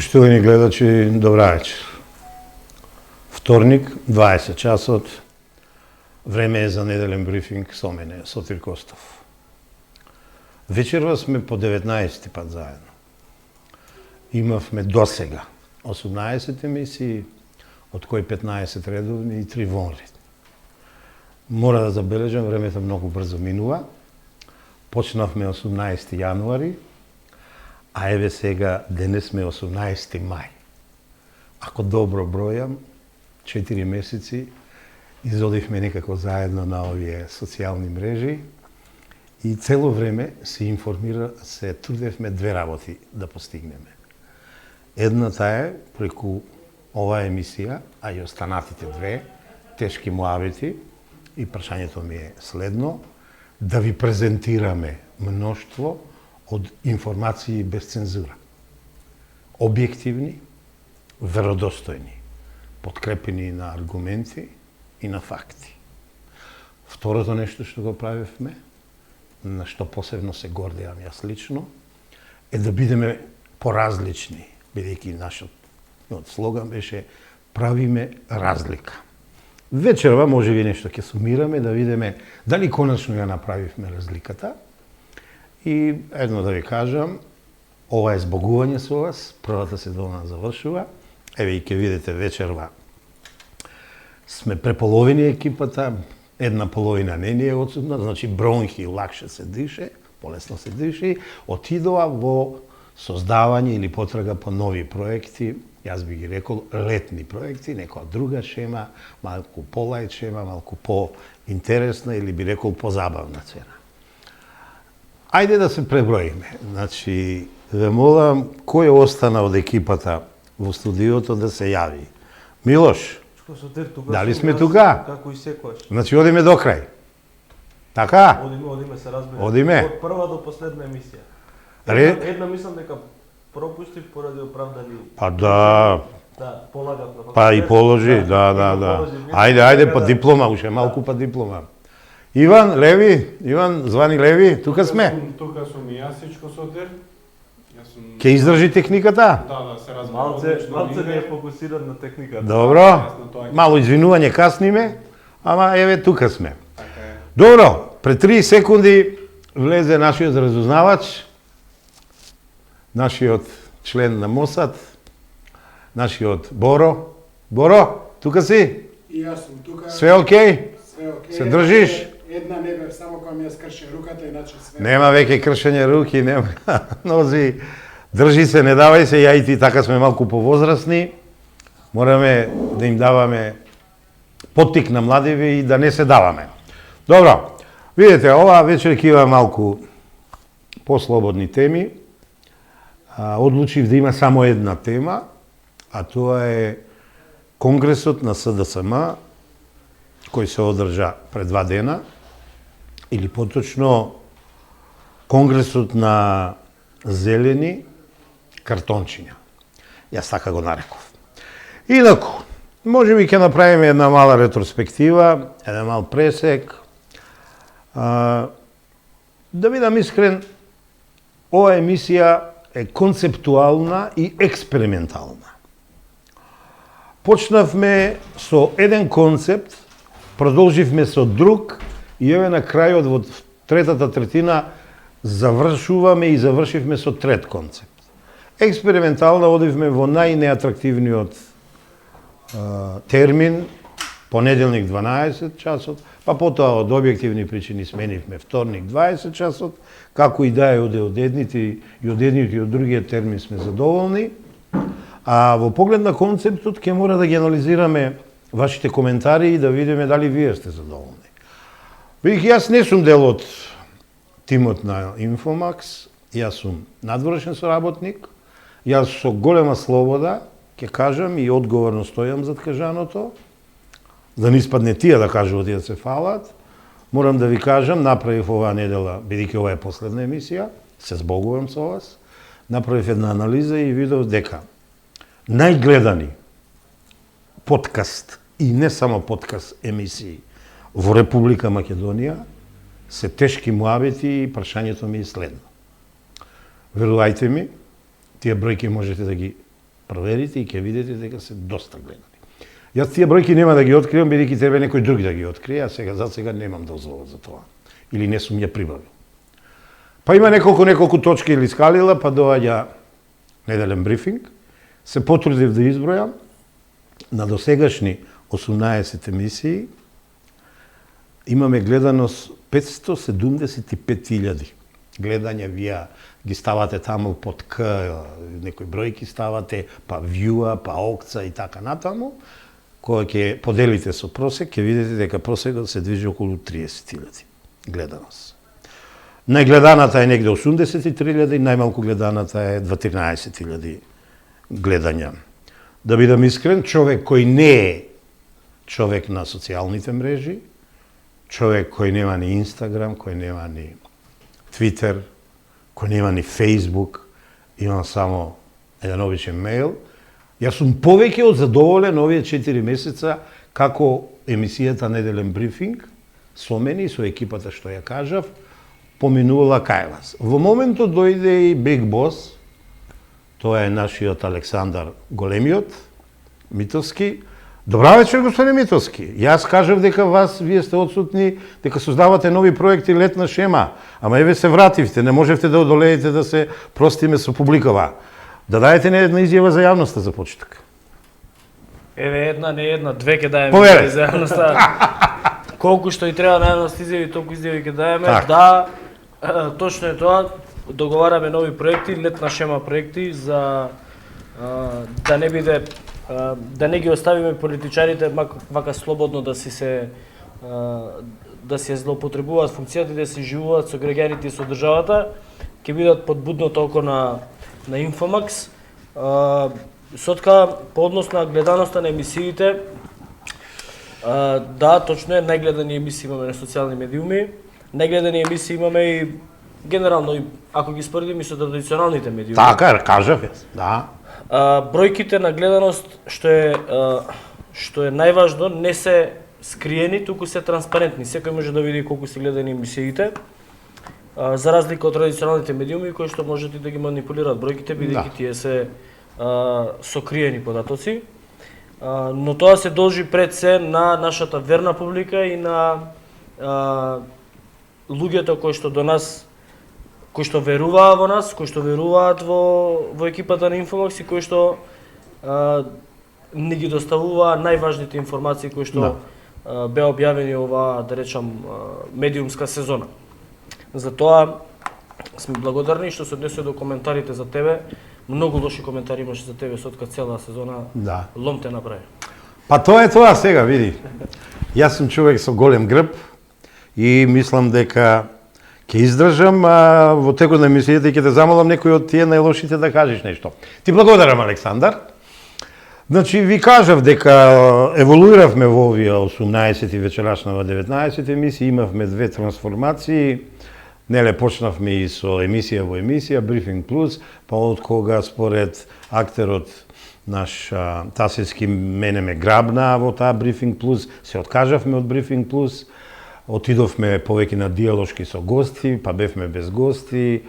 Поштовани гледачи, добра вечер. Вторник, 20 часот, време е за неделен брифинг со мене, Сотир Костов. Вечерва сме по 19 пат заедно. Имавме досега 18 емисии, од кои 15 редовни и 3 вонредни. Мора да забележам, времето многу брзо минува. Почнавме 18 јануари, а еве сега, денес сме 18 мај. Ако добро бројам, 4 месеци изодивме некако заедно на овие социјални мрежи и цело време се трудевме две работи да постигнеме. Едната е преку оваа емисија, а и останатите две, тешки муабети, и прашањето ми е следно, да ви презентираме мноштво од информации без цензура. Објективни, веродостојни, подкрепени на аргументи и на факти. Второто нешто што го правевме, на што посебно се гордеам јас лично, е да бидеме поразлични, бидејќи нашиот слоган беше правиме разлика. Вечерва може би нешто ќе сумираме, да видиме дали конечно ја направивме разликата. И едно да ви кажам, ова е збогување со вас, првата сезона завршува. Еве и ќе видите вечерва сме преполовени екипата, една половина не ни е отсутна, значи бронхи лакше се дише, полесно се диши, отидоа во создавање или потрага по нови проекти, јас би ги рекол летни проекти, некоја друга шема, малку полајт шема, малку по-интересна или би рекол позабавна цена. Ајде да се преброиме. Значи, ве молам, кој остана од екипата во студиото да се јави? Милош, дали сме тука? Како и секојаш. Значи, одиме до крај. Така? Одиме се разбира. Одиме. Од прва до последна емисија. Една мислам дека пропустив поради оправдани. Па да. Да, полагав на факултет. Па и положи, да. Ајде, па диплома, уше малку па диплома. Иван Леви, звани Леви, тука сме. Тука сум и јасичко Сотир. Ке издржи техниката? Да, се разбира. Малце не е фокусиран на техниката. Добро. Мало извинување, касниме, ама еве тука сме. Добро, пред 3 секунди влезе нашиот разузнавач, нашиот член на МОСАД, нашиот Боро. Боро, тука си? И јас сум тука. Све окей? Све окей. Се држиш? Една не бев само кога ми ја скрше руката, иначе све. Нема веќе кршење руки, нема нози. Држи се, не давај се, ја и ти така сме малку повозрастни. Мораме да им даваме поттик на младиви и да не се даваме. Добро, видите, ова вечер ќе има малку послободни теми. Одлучив да има само една тема, а тоа е Конгресот на СДСМ, кој се одржа пред 2 дена, или поточно Конгресот на зелени картончиња. Јас така го нареков. Инаку, може би ќе направиме една мала ретроспектива, еден мал пресек. Да бидам искрен, ова емисија е концептуална и експериментална. Почнавме со еден концепт, продолживме со друг и еве на крајот во третата третина завршуваме и завршивме со трет концепт. Експериментално одивме во најнеатрактивниот термин, понеделник 12 часот, па потоа од објективни причини сменивме вторник 20 часот, како и да е од едните и од другиот термин сме задоволни. А во поглед на концептот ќе мора да ги анализираме вашите коментари и да видиме дали вие сте задоволни. Бидејќи јас не сум дел од тимот на Инфомакс, јас сум надворешен соработник, јас со голема слобода ќе кажам и одговорно стојам зад кажаното, да не испадне тие да кажуват и да се фалат. Морам да ви кажам, направив оваа недела, бидејќи ова е последна емисија, се збогувам со вас, направив една анализа и видов дека најгледани подкаст и не само подкаст емисии во Република Македонија се тешки муабети и прашањето ми е следно. Верувајте ми, тие бројки можете да ги Проверите и ќе видите дека се доста гледани. Јас тие бројки нема да ги откриам, бидејќи треба некој друг да ги открие, а за сега немам дозвола за тоа. Или не сум ја прибавил. Па има неколку точки или скалила, па доаѓа неделен брифинг. Се потрудив да избројам на досегашни 18 емисии имаме гледаност 575.000 гледања. Вие ги ставате таму под К, некои бројки ставате, па вјуа, па окца и така натаму. Кога ќе поделите со просек, ќе видите дека просекот се движи околу 30.000 гледаност. Најгледаната е негде 83.000, најмалку гледаната е 14.000 гледања. Да бидам искрен, човек кој не е човек на социјалните мрежи, човек кој нема ни Инстаграм, кој нема ни Твитер, кој нема ни Фейсбук, имам само еден обичен мејл. Јас сум повеќе од задоволен овие 4 месеца како емисијата Неделен брифинг со мене и со екипата што ја кажав, поминувала кај вас. Во моментот дојде и Биг Бос, тоа е нашиот Александар Големиот, Митовски. Добра вечер, господин Митовски. Јас кажав дека вие сте одсутни, дека создавате нови проекти летна шема, ама еве се вративте, не можевте да одолеете да се простиме со публикава. Да дајете не една изјава за јавноста за почеток. Еве една, не една, две ќе даеме Повеле. за јавноста. Колку што и треба на јавност изјави, толку изјави ќе даеме. Так. Да, точно е тоа. Договараме нови проекти, летна шема проекти за да не биде да не ги оставиме политичарите вака слободно да си се да се злоупотребуваат функцијата и да се живуваат со граѓаните и со државата, ќе бидат под будното око на Инфомакс. Сотка по однос на гледаноста на емисиите, да, точно е, најгледани емисии имаме на социјални медиуми, најгледани емисии имаме и генерално, ако ги споредиме со традиционалните медиуми. Така, кажав јас, да. Бројките на гледаност, што е најважно, не се скриени, туку се транспарентни. Секој може да види колку се гледани емисиите, за разлика од традиционалните медиуми кои што можат и да ги манипулираат бројките, бидејќи тие се сокриени податоци. Но тоа се должи пред се на нашата верна публика и на луѓето кои што до нас, кои што веруваа во нас, кои што веруваат во екипата на Инфомакс и кои што не ги доставуваа најважните информации кои што беа објавени ова, да речам, медиумска сезона. Затоа сме благодарни што се однесува до коментарите за тебе. Многу лоши коментари имаше за тебе сотка цела сезона. Да. Лом те направи. Па тоа е тоа сега, види. Јас сум човек со голем грб и мислам дека ќе издржам, а во текот на емисијата ќе те замолам некој од тие најлошите да кажеш нешто. Ти благодарам, Александар. Значи, ви кажав дека еволуиравме во овие 18 и вечерашнава 19 емисии, имавме две трансформации. Неле, почнавме и со емисија во емисија, Брифинг Плюс, па од кога според актерот наш Тасевски мене ме грабна во таа Брифинг Плюс, се откажавме од Брифинг Плюс, отидовме повеќе на диалошки со гости, па бевме без гости,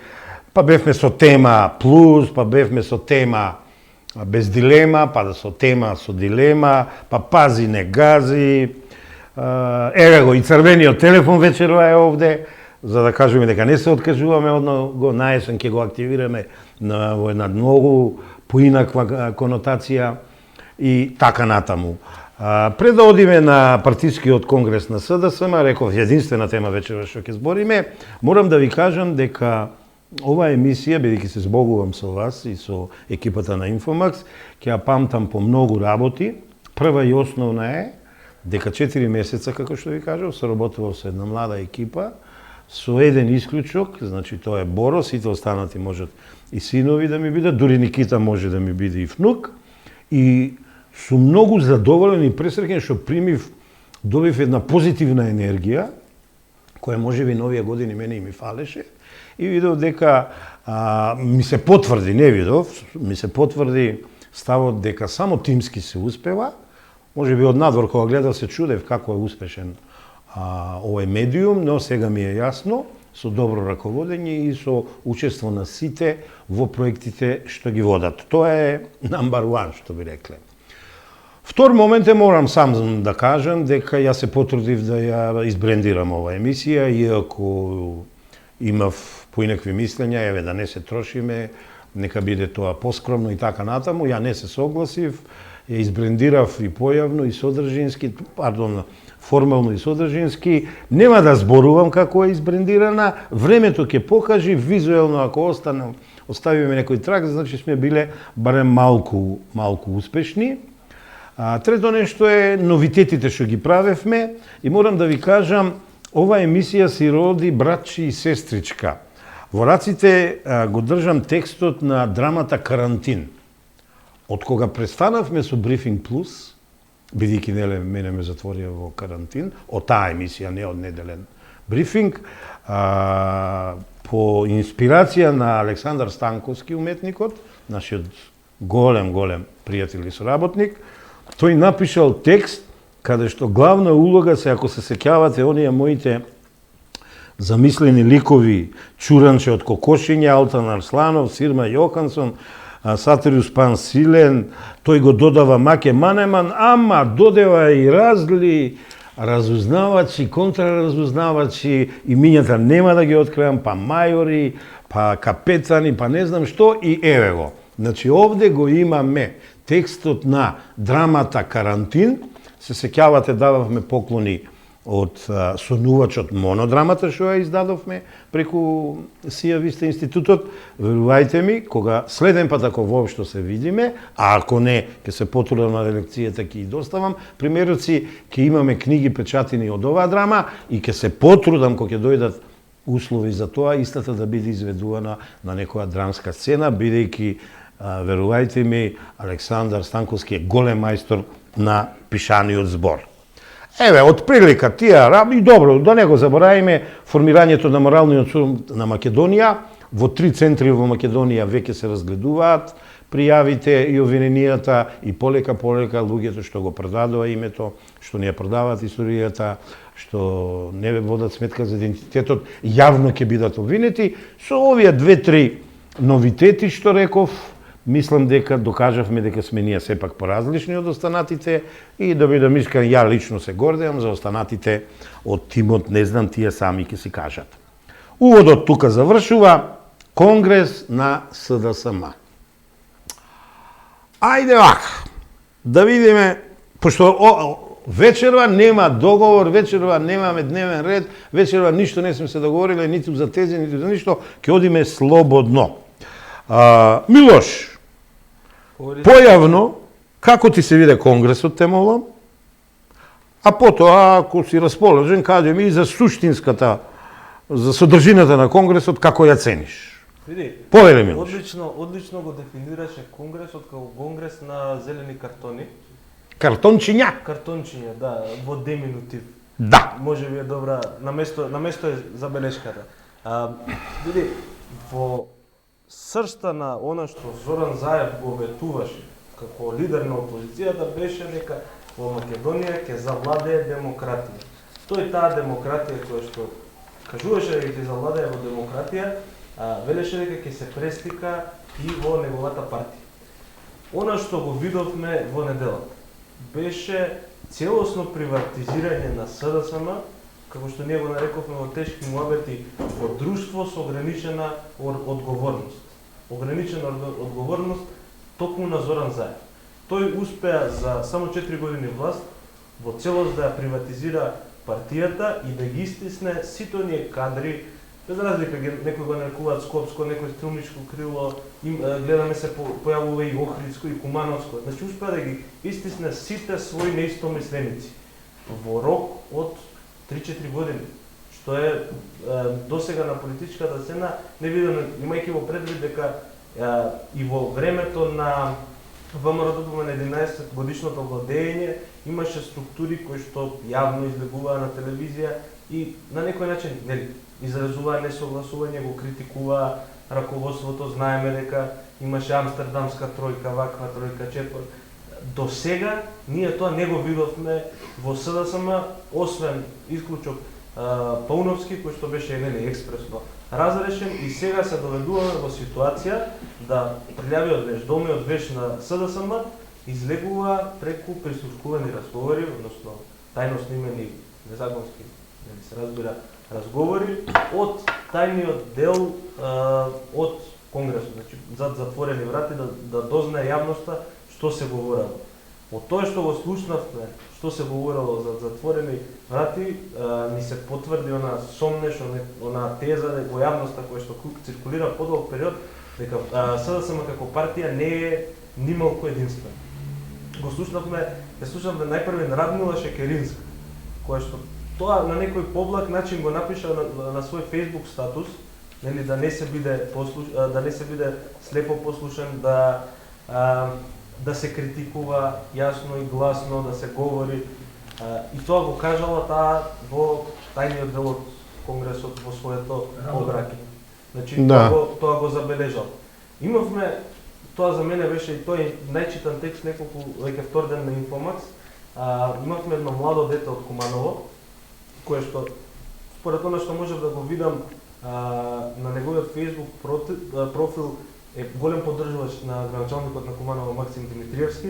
па бевме со тема плюс, па бевме со тема без дилема, па со тема со дилема, па пази не гази, еве го и црвениот телефон вечерва е овде, за да кажеме дека не се откажуваме од него, наесен ќе го активираме во една многу поинаква конотација и така натаму. Пред да одиме на партискиот конгрес на СДСМ, реков единствена тема вечера што ќе збориме, морам да ви кажам дека оваа емисија, бидејќи се збогувам со вас и со екипата на Инфомакс, ќе ја памтам по многу работи. Прва и основна е дека 4 месеца, како што ви кажав, соработував со една млада екипа, со еден исклучок, значи тоа е Боро, сите останати можат и синови да ми бидат, дури Никита може да ми биде и внук. И сум многу задоволен и пресреќен што добив една позитивна енергија, која можеби новија години мене и ми фалеше, и видов дека ми се потврди, не видов, ми се потврди ставот дека само тимски се успева. Можеби од надвор кога гледав се чудев како е успешен овој медиум, но сега ми е јасно со добро раководење и со учество на сите во проектите што ги водат. Тоа е number one, што би рекле. Втор момент морам сам да кажам дека ја се потрудив да ја избрендирам ова емисија, иако имав поинакви мислења, еве да не се трошиме, нека биде тоа поскромно и така натаму, ја не се согласив, ја избрендирав и појавно и содржински, формално и содржински. Нема да зборувам како е избрендирана, времето ќе покажи, визуелно ако оставиме некој трак, значи сме биле барем малку успешни. Трето нешто е новитетите што ги правевме и морам да ви кажам, ова емисија си роди братчи и сестричка. Во раците го држам текстот на драмата Карантин. Од кога престанавме со Брифинг Плюс, бидејќи мене ме затворија во карантин, од таа емисија, не од неделен брифинг, по инспирација на Александар Станковски, уметникот, нашиот голем пријател и соработник, тој напишал текст каде што главна улога се, ако се сеќавате, оние моите замислени ликови, Чуранче од Кокошиња, Алтан Арсланов, Сирма Јохансон, Сатериус Пансилен, тој го додава Маке Манеман, ама додева и разли разузнавачи, контраразузнавачи, имињата нема да ги откривам, па мајори, па капетани, па не знам што, и еве го. Значи, овде го имаме текстот на драмата Карантин. Се сеќавате, дававме поклони од сонувачот монодрамата што ја издадовме преку Сија Виста институтот. Верувајте ми, кога следен пат ако воопшто се видиме, а ако не, ќе се потрудам на лекцијата, ќе ги доставам примероци, ќе имаме книги печатени од оваа драма и ќе се потрудам кога ќе дојдат услови за тоа, истата да биде изведувана на некоја драмска сцена, бидејќи верувајте ми, Александар Станковски е голем мајстор на пишаниот збор. Еве, од прилика тие и добро, да не го заборавиме, формирањето на моралниот суд на Македонија, во 3 центри во Македонија веќе се разгледуваат пријавите и обвиненијата и полека луѓето што го продадува името, што не ја продаваат историјата, што не водат сметка за идентитетот, јавно ќе бидат обвинети. Со овие 2-3 новитети што реков, мислам дека докажавме дека сме ние сепак поразлични од останатите и да бидам искрен, ја лично се гордеам за останатите од тимот, не знам, тие сами ќе си кажат. Уводот тука завршува, Конгрес на СДСМ. Ајде вака, да видиме, пошто вечерва нема договор, вечерва немаме дневен ред, вечерва ништо не сме се договориле, ниту за тези, ниту за ништо, ќе одиме слободно. Милош, појавно, како ти се виде Конгресот, те молам, а потоа, ако си расположен, кажи ми и за суштинската, за содржината на Конгресот, како ја цениш? Види, Повели, Милош. одлично го дефинираше Конгресот како Конгрес на зелени картони. Картончиња. Картончиња, да, во деминутив. Да. Може би е добра, на место е забелешката. Види, во сршта на она што Зоран Заев го ветуваше како лидер на опозицијата беше дека во Македонија ќе завладее демократија. Тој таа демократија која што кажуваше дека ќе завладее во демократија, велеше дека ќе се преслика и во неговата партија. Она што го видовме во неделата беше целосно приватизирање на СДСМ, како што ние го нарековме во тешки муабети, во друштво со ограничена одговорност. Ограничена одговорност токму на Зоран Заев. Тој успеа за само 4 години власт во целост да ја приватизира партијата и да ги истисне сите оние кадри, без разлика некои го нарекуваат Скопско, некој Струмичко крило, гледаме се појавува и Охридско и Кумановско. Значи успеа да ги истисне сите своји неистомисленици во рок од 3-4 години, што е досега на политичката сцена невидено, имајќи во предвид дека и во времето на ВМРО на 11 годишното владење имаше структури кои што јавно излегуваа на телевизија и на некој начин изразуваа несогласување, го критикуваа раководството, знаеме дека имаше амстердамска тројка, ваква тројка, четвор. До сега ние тоа не го видовме во СДСМ, освен исклучок Пауновски, кој што беше нели експресно разрешен и сега се доведуваме во ситуација да прилјавиот веж, домиот веж на СДСМ излегува преку прислушкувани разговори, односно тајно снимени незаконски, нели се разбира, разговори од тајниот дел од Конгресот, значи зад затворени врати да дознае јавноста што се говорело. Од тоа што го слушнавме, што се говорело за затворени врати, ни се потврди она сомнеш, она теза во јавноста која што циркулира подолг период, дека СДСМ како партија не е нималку единствен. Го слушнавме најпрви на Радмила Шекеринска, која што тоа на некој поблак начин го напиша на свој Facebook статус, нели да не се биде слепо послушен, да се критикува јасно и гласно, да се говори. И тоа го кажала таа во тајниот дел од Конгресот во своето обраќање. Значи тоа го забележал. Имавме, тоа за мене беше и тој најчитан текст неколку веќе втор ден на Инфомакс. Имавме едно младо дете од Куманово, кое што според она што можев да го видам на неговиот Facebook профил е голем поддржувач на градоначалникот на Куманово Максим Димитриевски,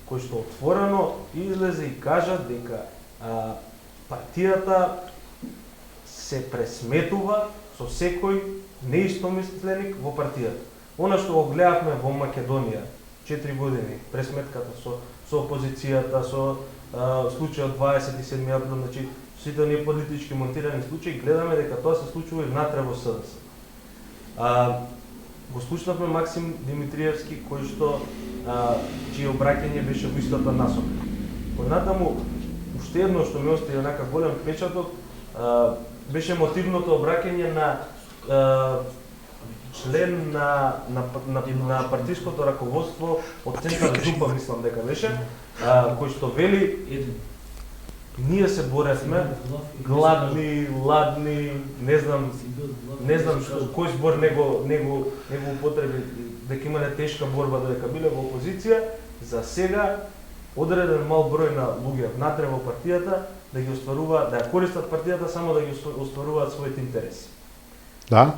кој што отворено излезе и кажа дека партијата се пресметува со секој неистомисленик во партијата. Она што го гледавме во Македонија 4 години, пресметката со опозицијата, со случајот 27 април, значи сите оние политички монтирани случаи, гледаме дека тоа се случува и внатре во СДС. Го слушнавме Максим Димитриевски, кој што чие обраќање беше во истата насока. Понатаму, уште едно што ми остави онака голем впечаток, беше мотивното обраќање на член на партиското раководство од Центар Жупа, мислам дека беше, кој што вели: ние се боревме, гладни, ладни, не знам кој збор него употреби, дека имале тешка борба, дека биле во опозиција. За сега одреден мал број на луѓе внатре во партијата да ги остваруваат, да ја користат партијата само да ги остваруваат своите интереси. Да.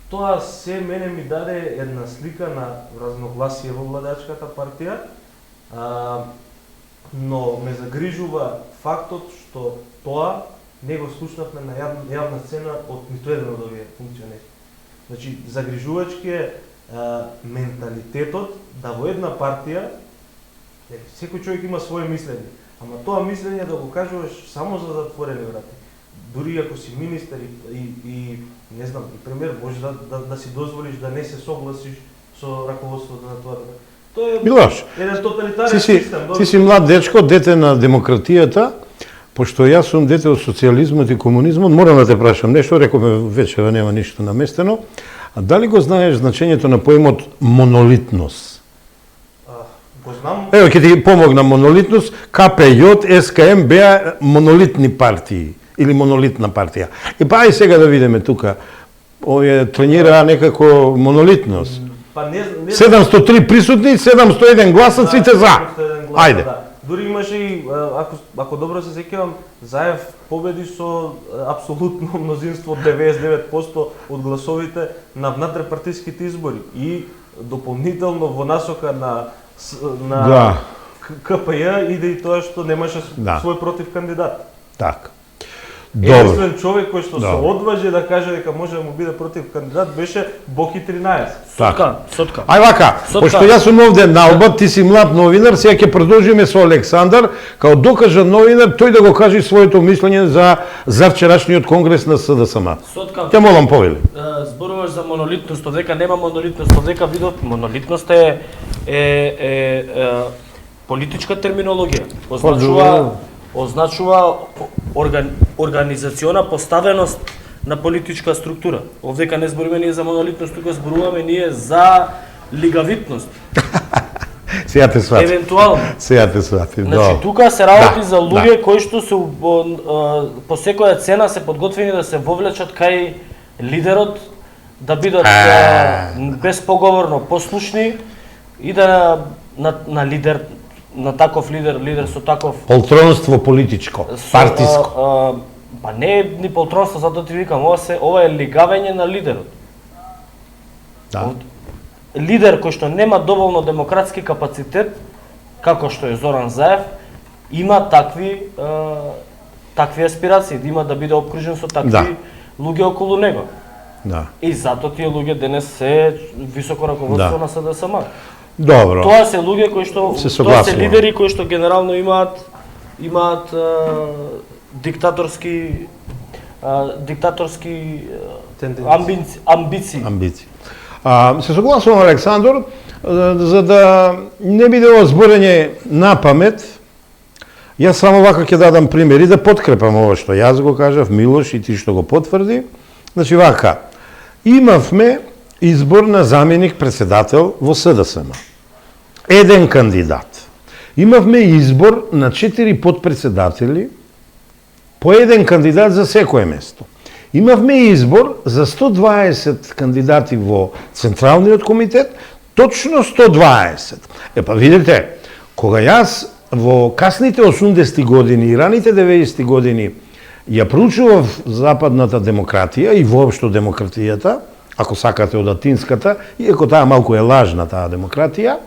Тоа се мене ми даде една слика на разногласие во владачката партија, но ме загрижува фактот што тоа не го слушнавме на јавна сцена од ниту еден од овие функционери. Значи, загрижувачки е менталитетот да во една партија секој човек има свое мислење, ама тоа мислење да го кажуваш само за затворени врати. Дури ако си министер и не знам, и премиер, може да си дозволиш да не се согласиш со раководството на тоа. Тоа е Милош, еден тоталитарен систем. Ти си млад дечко, дете на демократијата, пошто јас сум дете од социјализмот и комунизмот, морам да те прашам нешто, рековме вечера нема ништо наместено. А дали го знаеш значењето на поемот монолитност? Го знам. Ево, ќе ти помогна монолитност. КПЈ, СКМ беа монолитни партии или монолитна партија. И па ај сега да видиме тука. Овие тренираа некако монолитност. 703 присутни, 701 гласа, сите за. Ајде. Да. Дури имаше и, ако добро се сеќавам, Заев победи со апсолутно мнозинство 99% од гласовите на внатрепартиските избори и дополнително во насока на КПЈ иде и тоа што немаше свој против кандидат. Така. Единствен човек кој што се одважи да каже дека може да му биде против кандидат беше Боки 13. Сотка. Ај вака, пошто јас сум овде наобат, ти си млад новинар, сега ќе продолжиме со Александар, као докажан новинар, тој да го каже своето мислење за вчерашниот конгрес на СДСМ. Сотка. Те молам повели. Зборуваш за монолитност, дека нема монолитност, дека видов монолитност е политичка терминологија. Означува организациона поставеност на политичка структура. Овдека не збориме ние за монолитност, тука зборуваме ние за лигавитност. Сега те сватим. Евентуално. Сега те сватим. Значи, тука се работи за луѓе кои што се по секоја цена се подготвени да се вовлечат кај лидерот, да бидат безпоговорно послушни и да на лидер, на таков лидер со таков полтронство политичко, партиско. Па не е ни полтронство, затоа ти викам, ова е лигавење на лидерот. Да. Лидер кој што нема доволно демократски капацитет, како што е Зоран Заев, има такви аспирации, да има да биде обкружен со такви луѓе околу него. Да. И затоа тие луѓе денес се високо раководство на СДСМ. Добро. Тоа се луѓе кои што тоа се лидери кои што генерално имаат диктаторски амбиции. Се согласувам, Александр, за да не биде ова зборење на памет, јас само вака ќе дадам примери да подкрепам ова што јас го кажав, Милош и ти што го потврди. Значи вака, имавме избор на заменик председател во СДСМ. Еден кандидат. Имавме избор на 4 подпредседатели, по еден кандидат за секое место. Имавме избор за 120 кандидати во Централниот комитет, точно 120. Видите, кога јас во касните 80-ти години и раните 90-ти години ја проучував западната демократија и воопшто демократијата, ако сакате од латинската, иако таа малку е лажна таа демократија,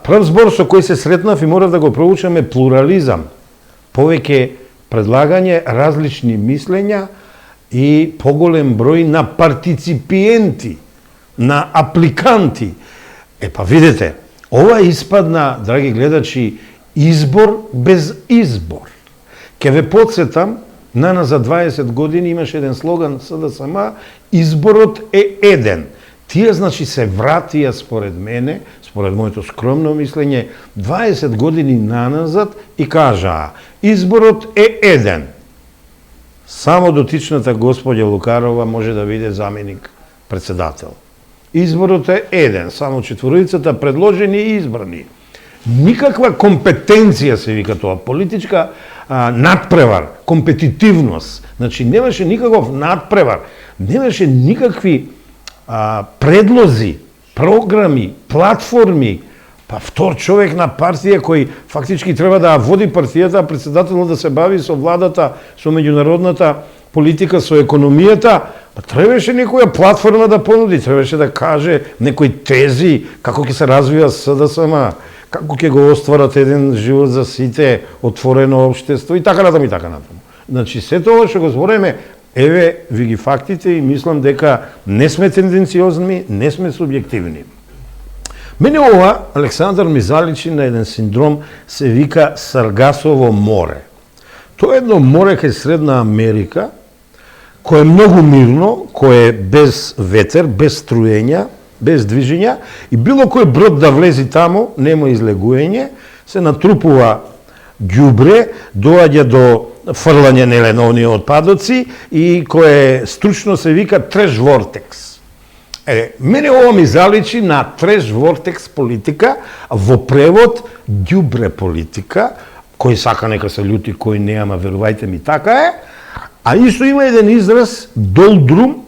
прв збор со кој се сретнав и морав да го проучам е плурализам. Повеќе предлагање различни мислења и поголем број на партиципиенти, на апликанти. Видите, ова испадна, драги гледачи, избор без избор. Ке ве подсетам, за 20 години имаше еден слоган СДСМ, изборот е еден. Тие, значи, се вратија според мене, според моето скромно мислење, 20 години наназад и кажаа, изборот е еден. Само дотичната господја Лукарова може да биде заменик председател. Изборот е еден, само четворицата предложени и избрани. Никаква компетенција се вика тоа, политичка надпревар, компетитивност. Значи немаше никаков надпревар, немаше никакви предлози, програми, платформи, па втор човек на партија кој фактички треба да води партијата, а председателот да се бави со владата, со меѓународната политика, со економијата, требаше некоја платформа да понуди, требаше да каже некои тези како ќе се развива СДСМ, како ќе го остварат еден живот за сите, отворено општество и така натаму и така натаму. Значи сето ова што го збореме, еве ви ги фактите и мислам дека не сме тенденциозни, не сме субјективни. Мене ова, Александар, ми заличи на еден синдром, се вика Саргасово море. Тоа е едно море кај Средна Америка, кое е многу мирно, кое е без ветер, без струења, без движења, и било кој брод да влези тамо, нема излегување, се натрупува ѓубре, доаѓа до фрлање на оние отпадоци и кое стручно се вика треш вортекс. Мене ова ми заличи на треш вортекс политика, во превод ѓубре политика, кој сака нека се љути, кој не, ама верувајте ми така е. А исто има еден израз долдрум,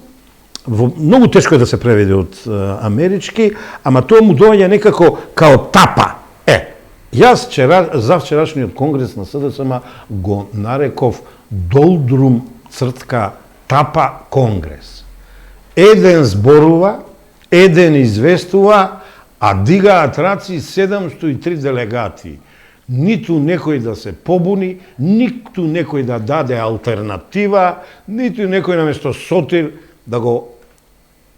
многу тешко е да се преведе од амерички, ама тоа му доаѓа некако као тапа. Јас завчерашниот конгрес на СДСМ го нареков долдрум цртка тапа конгрес. Еден зборува, еден известува, а дигаат раци 703 делегати. Ниту некој да се побуни, ниту некој да даде алтернатива, ниту некој наместо Сотир да го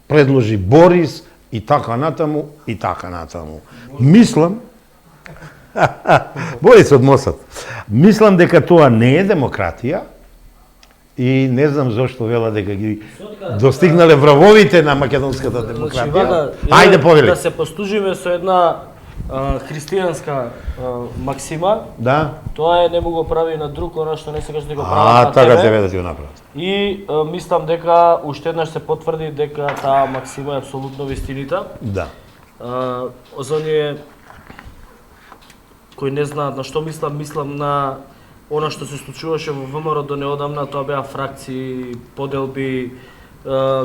предложи Борис и така натаму, и така натаму. Мислам, Борис од Мосад, мислам дека тоа не е демократија и не знам зошто вела дека ги достигнале вравовите на македонската демократија. Ајде повели. Да се постужиме со една христијанска максима. Да. Тоа не му го прави на друг, она што не сакаш да го прави на тебе. Така тебе да ти го направат. И мислам дека уште еднаш се потврди дека таа максима е апсолутно вистинита. Да. За оние кои не знаат на што мислам на она што се случуваше во ВМРО до неодамна, тоа беа фракции, поделби,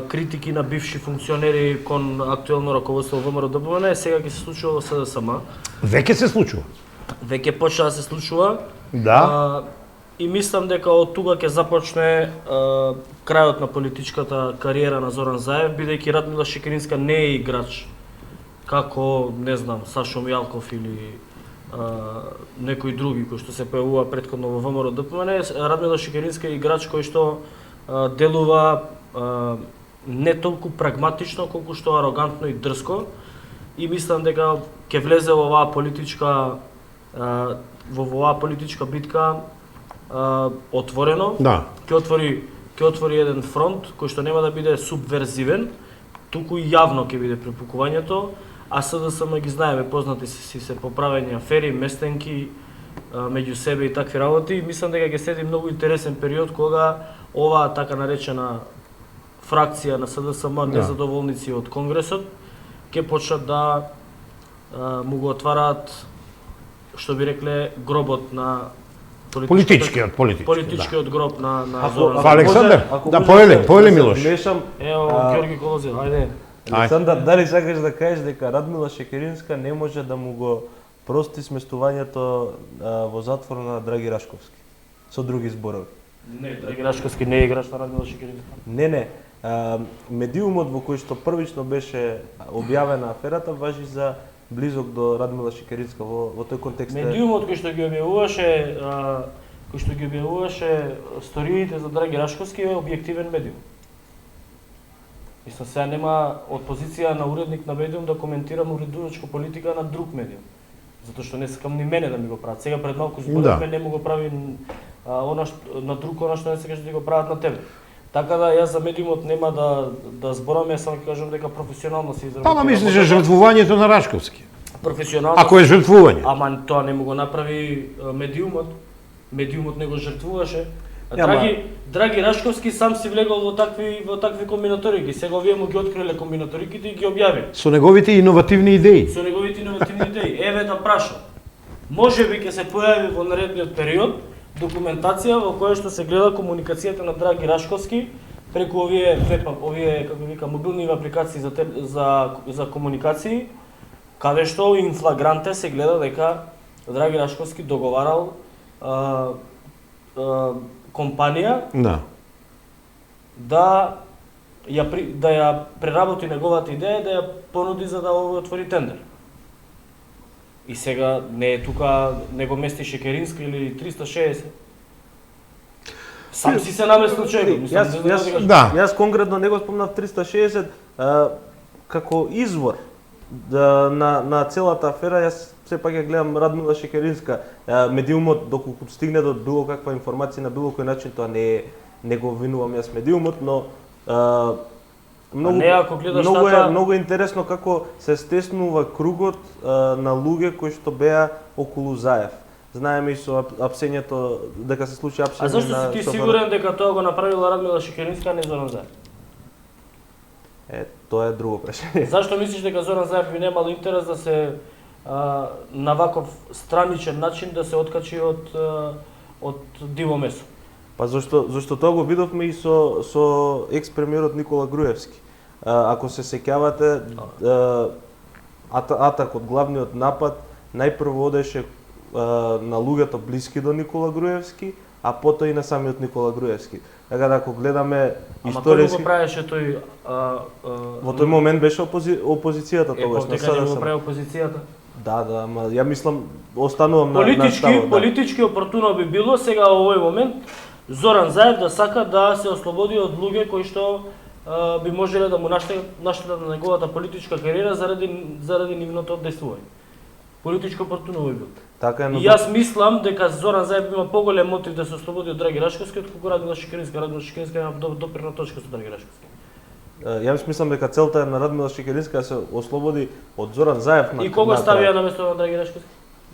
критики на бивши функционери кон актуелно раководство во ВМРО ДБН, сега ќе се случува во СДСМ. Веќе се случува. Веќе почна да се случува. Да. и мислам дека од тука ќе започне крајот на политичката кариера на Зоран Заев, бидејќи Радмила Шекеринска не е играч како, не знам, Сашо Мјалков или некои други кои што се појавува претходно во ВМРО ДПМН. Радмила Шекеринска е играч кој што делува не толку прагматично колку што арогантно и дрско, и мислам дека ќе влезе во оваа политичка битка отворено. Да. Ќе отвори еден фронт кој што нема да биде субверзивен, туку и јавно ќе биде препукувањето, а СДСМ ги знаеме, познати се поправени афери, местенки меѓу себе и такви работи. Мислам дека ќе следи многу интересен период кога оваа така наречена фракција на СДСМ, незадоволници од Конгресот, ќе почнат да му го отвараат, што би рекле, гробот на Политичкиот гроб на Па Зоран. Александар, да поели Милош. Ево Ѓорги Колозев, ајде. Александар, дали сакаш да кажеш дека Радмила Шекеринска не може да му го прости сместувањето во затвор на Драги Рашковски? Со други зборови. Не, Драги Рашковски не е играч на Радмила Шекеринска. Не. Медиумот во кој што првично беше објавена аферата важи за близок до Радмила Шекеринска во тој контекст. Медиумот кој што ги објавуваше сториите за Драги Рашковски е објективен медиум. Мислам, сега нема од позиција на уредник на медиум да коментирам уредувачка политика на друг медиум. Затоа што не сакам ни мене да ми го прават. Сега пред малку зборивме, не му го прави на друг она што не сакаш да го прават на тебе. Така да јас за медиумот нема да зборам, јас само ќе кажам дека професионално се изработира. Па мислиш жртвувањето на Рашковски? Професионално. Ако е жртвување. Ама тоа не му го направи медиумот. Медиумот не го жртвуваше. Драги Рашковски сам си влегол во такви комбинаторики. Сега овие му ги откриле комбинаториките и ги објави. Со неговите иновативни идеи. Еве да прашам. Можеби ќе се појави во наредниот период документација во која што се гледа комуникацијата на Драги Рашковски преку овие како вика мобилни апликации за комуникации, каде што in flagrante се гледа дека Драги Рашковски договарал компанија да ја преработи неговата идеја, да ја понуди за да отвори тендер. И сега не е тука, не го мести Шекеринска или 360. Сам си се наместил човек. Јас конкретно не го спомнав 360 како извор на целата афера. Јас сепак ја гледам Радмила Шекеринска. Медиумот, доколку стигне до било каква информација на било кој начин, тоа не го винувам јас медиумот, но многу е интересно како се стеснува кругот на луѓе кои што беа околу Заев. Знаеме и со апсењето, дека се случи апсење на... А зашто си ти сигурен дека тоа го направила Радмила Шекеринска, а не Зоран Заев? Тоа е друго прашање. Зашто мислиш дека Зоран Заев би немал интерес да се на ваков страничен начин да се откачи од диво месо? Па зашто тоа го видовме и со екс-премиерот Никола Груевски. Ако се сеќавате, атакот, главниот напад, најпрво одеше на луѓето блиски до Никола Груевски, а потоа и на самиот Никола Груевски. Така да ако гледаме историски... Ама кој го правеше тој... Во тој момент беше опозицијата тогаш. Дека не го прави опозицијата? Да, ама ја мислам, останувам на ставот. Политички опортуно би било сега во овој момент Зоран Заев да сака да се ослободи од луѓе кои што би можеле да му наштетат на неговата политичка кариера заради нивното оддействување. Политичко опортуно би било. Така е, но... И јас мислам дека Зоран Заев има поголем мотив да се ослободи од Драги Рашковски, отколку Радмила Шекеринска. Радмила Шекеринска има допирна точка со Драги Рашковски. Јас мислам дека целта е на Радмила Шекеринска да се ослободи од Зоран Заев. И кого ставија на место на Драги Рашковски?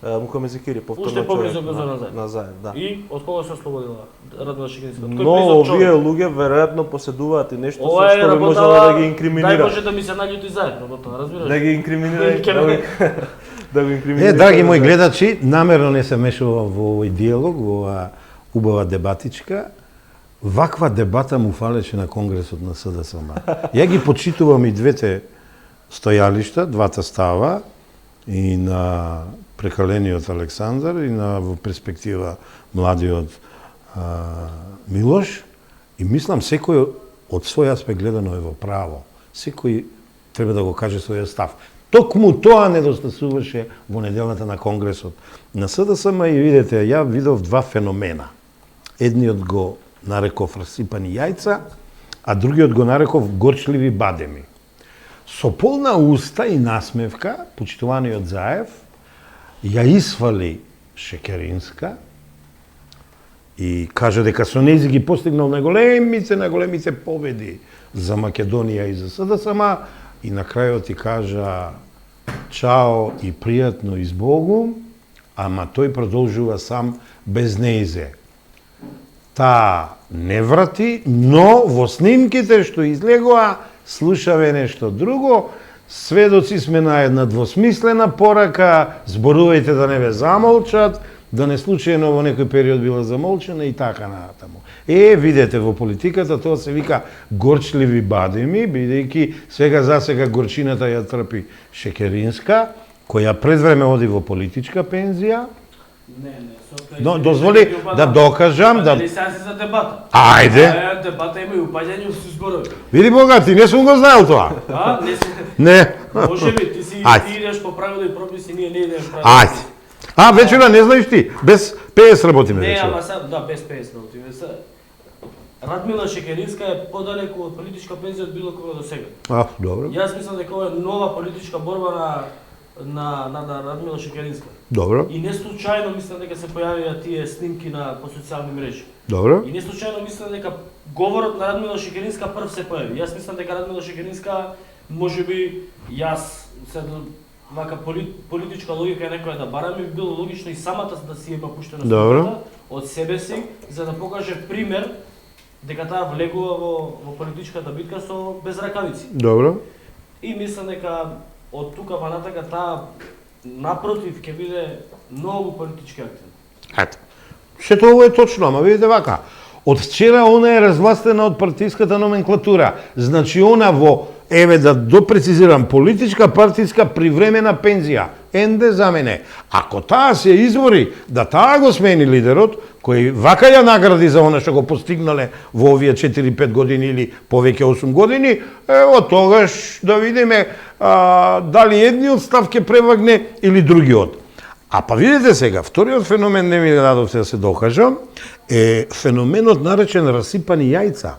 Мухамед Зекири, повторно уште поблизо до Зоран Заев. На Заев, да. И од кого се ослободила Радмила Шекеринска? Но овие луѓе веројатно поседуваат и нешто со што би можело да ги инкриминира. Дај може да ми се наљути заедно, работа, разбираш? Да ги инкриминира. Да го инкриминира. Драги мои гледачи, намерно не се мешувам во овој диалог, во оваа убава дебатичка. Ваква дебата му фалеше на Конгресот на СДСМ. Ја ги почитувам и двете стојалишта, двата става, и на прекалениот Александар, и на во перспектива младиот Милош, и мислам секој од свој аспект гледано е во право. Секој треба да го каже својот став. Токму тоа недостасуваше во неделната на Конгресот на СДСМ и видите, ја видов два феномена. Едниот го нареков расипани јајца, а другиот го нареков горчливи бадеми. Со полна уста и насмевка, почитуваниот Заев ја исфали Шекеринска и кажа дека со нејзи ги постигнал најголемите победи за Македонија и за СДСМ и на крајот ти кажа чао и пријатно избогу, ама тој продолжува сам без нејзе. Таа не врати, но во снимките што излегоа слушаве нешто друго. Сведоци сме на една двосмислена порака, зборувајте да не ве замолчат, да не случајно во некој период била замолчена и така натаму. Видете, во политиката тоа се вика горчливи бадеми, бидејќи сега за сега горчината ја трпи Шекеринска, која пред време оди во политичка пензија. Но дозволи да докажам да Дали сега си за дебата? Ајде. Дебата има и упаѓање во зборови. Види Бога, ти не сум го знаел тоа. Не си. Не. Може би ти си Ајде. ти идеш по правила и прописи, ние не идеме правила. Ајде. Вечера не знаеш ти, без ПС работиме Не, вечера. ама сам, да, без ПС работиме. Радмила Шекеринска е подалеку од политичка пензија од било кога до сега. Добро. Јас мислам дека ова е нова политичка борба на Радмила Шекеринска. Добро. И не случајно мислам дека се појавија тие снимки по социјални мрежи. Добро. И не случајно мислам дека говорот на Радмила Шекеринска прв се појави. Јас мислам дека Радмила Шекеринска, можеби јас се вака политичка логика е некоја да бараме, би било логично и самата да си има пуштена снимката од себе си, за да покаже пример дека таа влегува во политичката битка со без ракавици. Добро. И мислам дека од тука па натака таа напротив ќе биде многу политички активна. Ето. Сето ово е точно, ама видите вака. Од вчера она е развластена од партиската номенклатура. Значи она во, еве да допрецизирам, политичка партиска привремена пензија. Енде за мене. Ако таа се извори да таа го смени лидерот, кој вака ја награди за она што го постигнале во овие 4-5 години или повеќе 8 години, од тогаш да видиме дали едниот став ќе превагне или другиот. А па видите сега, вториот феномен, не ми дадовте да се докажам, е феноменот наречен расипани јајца.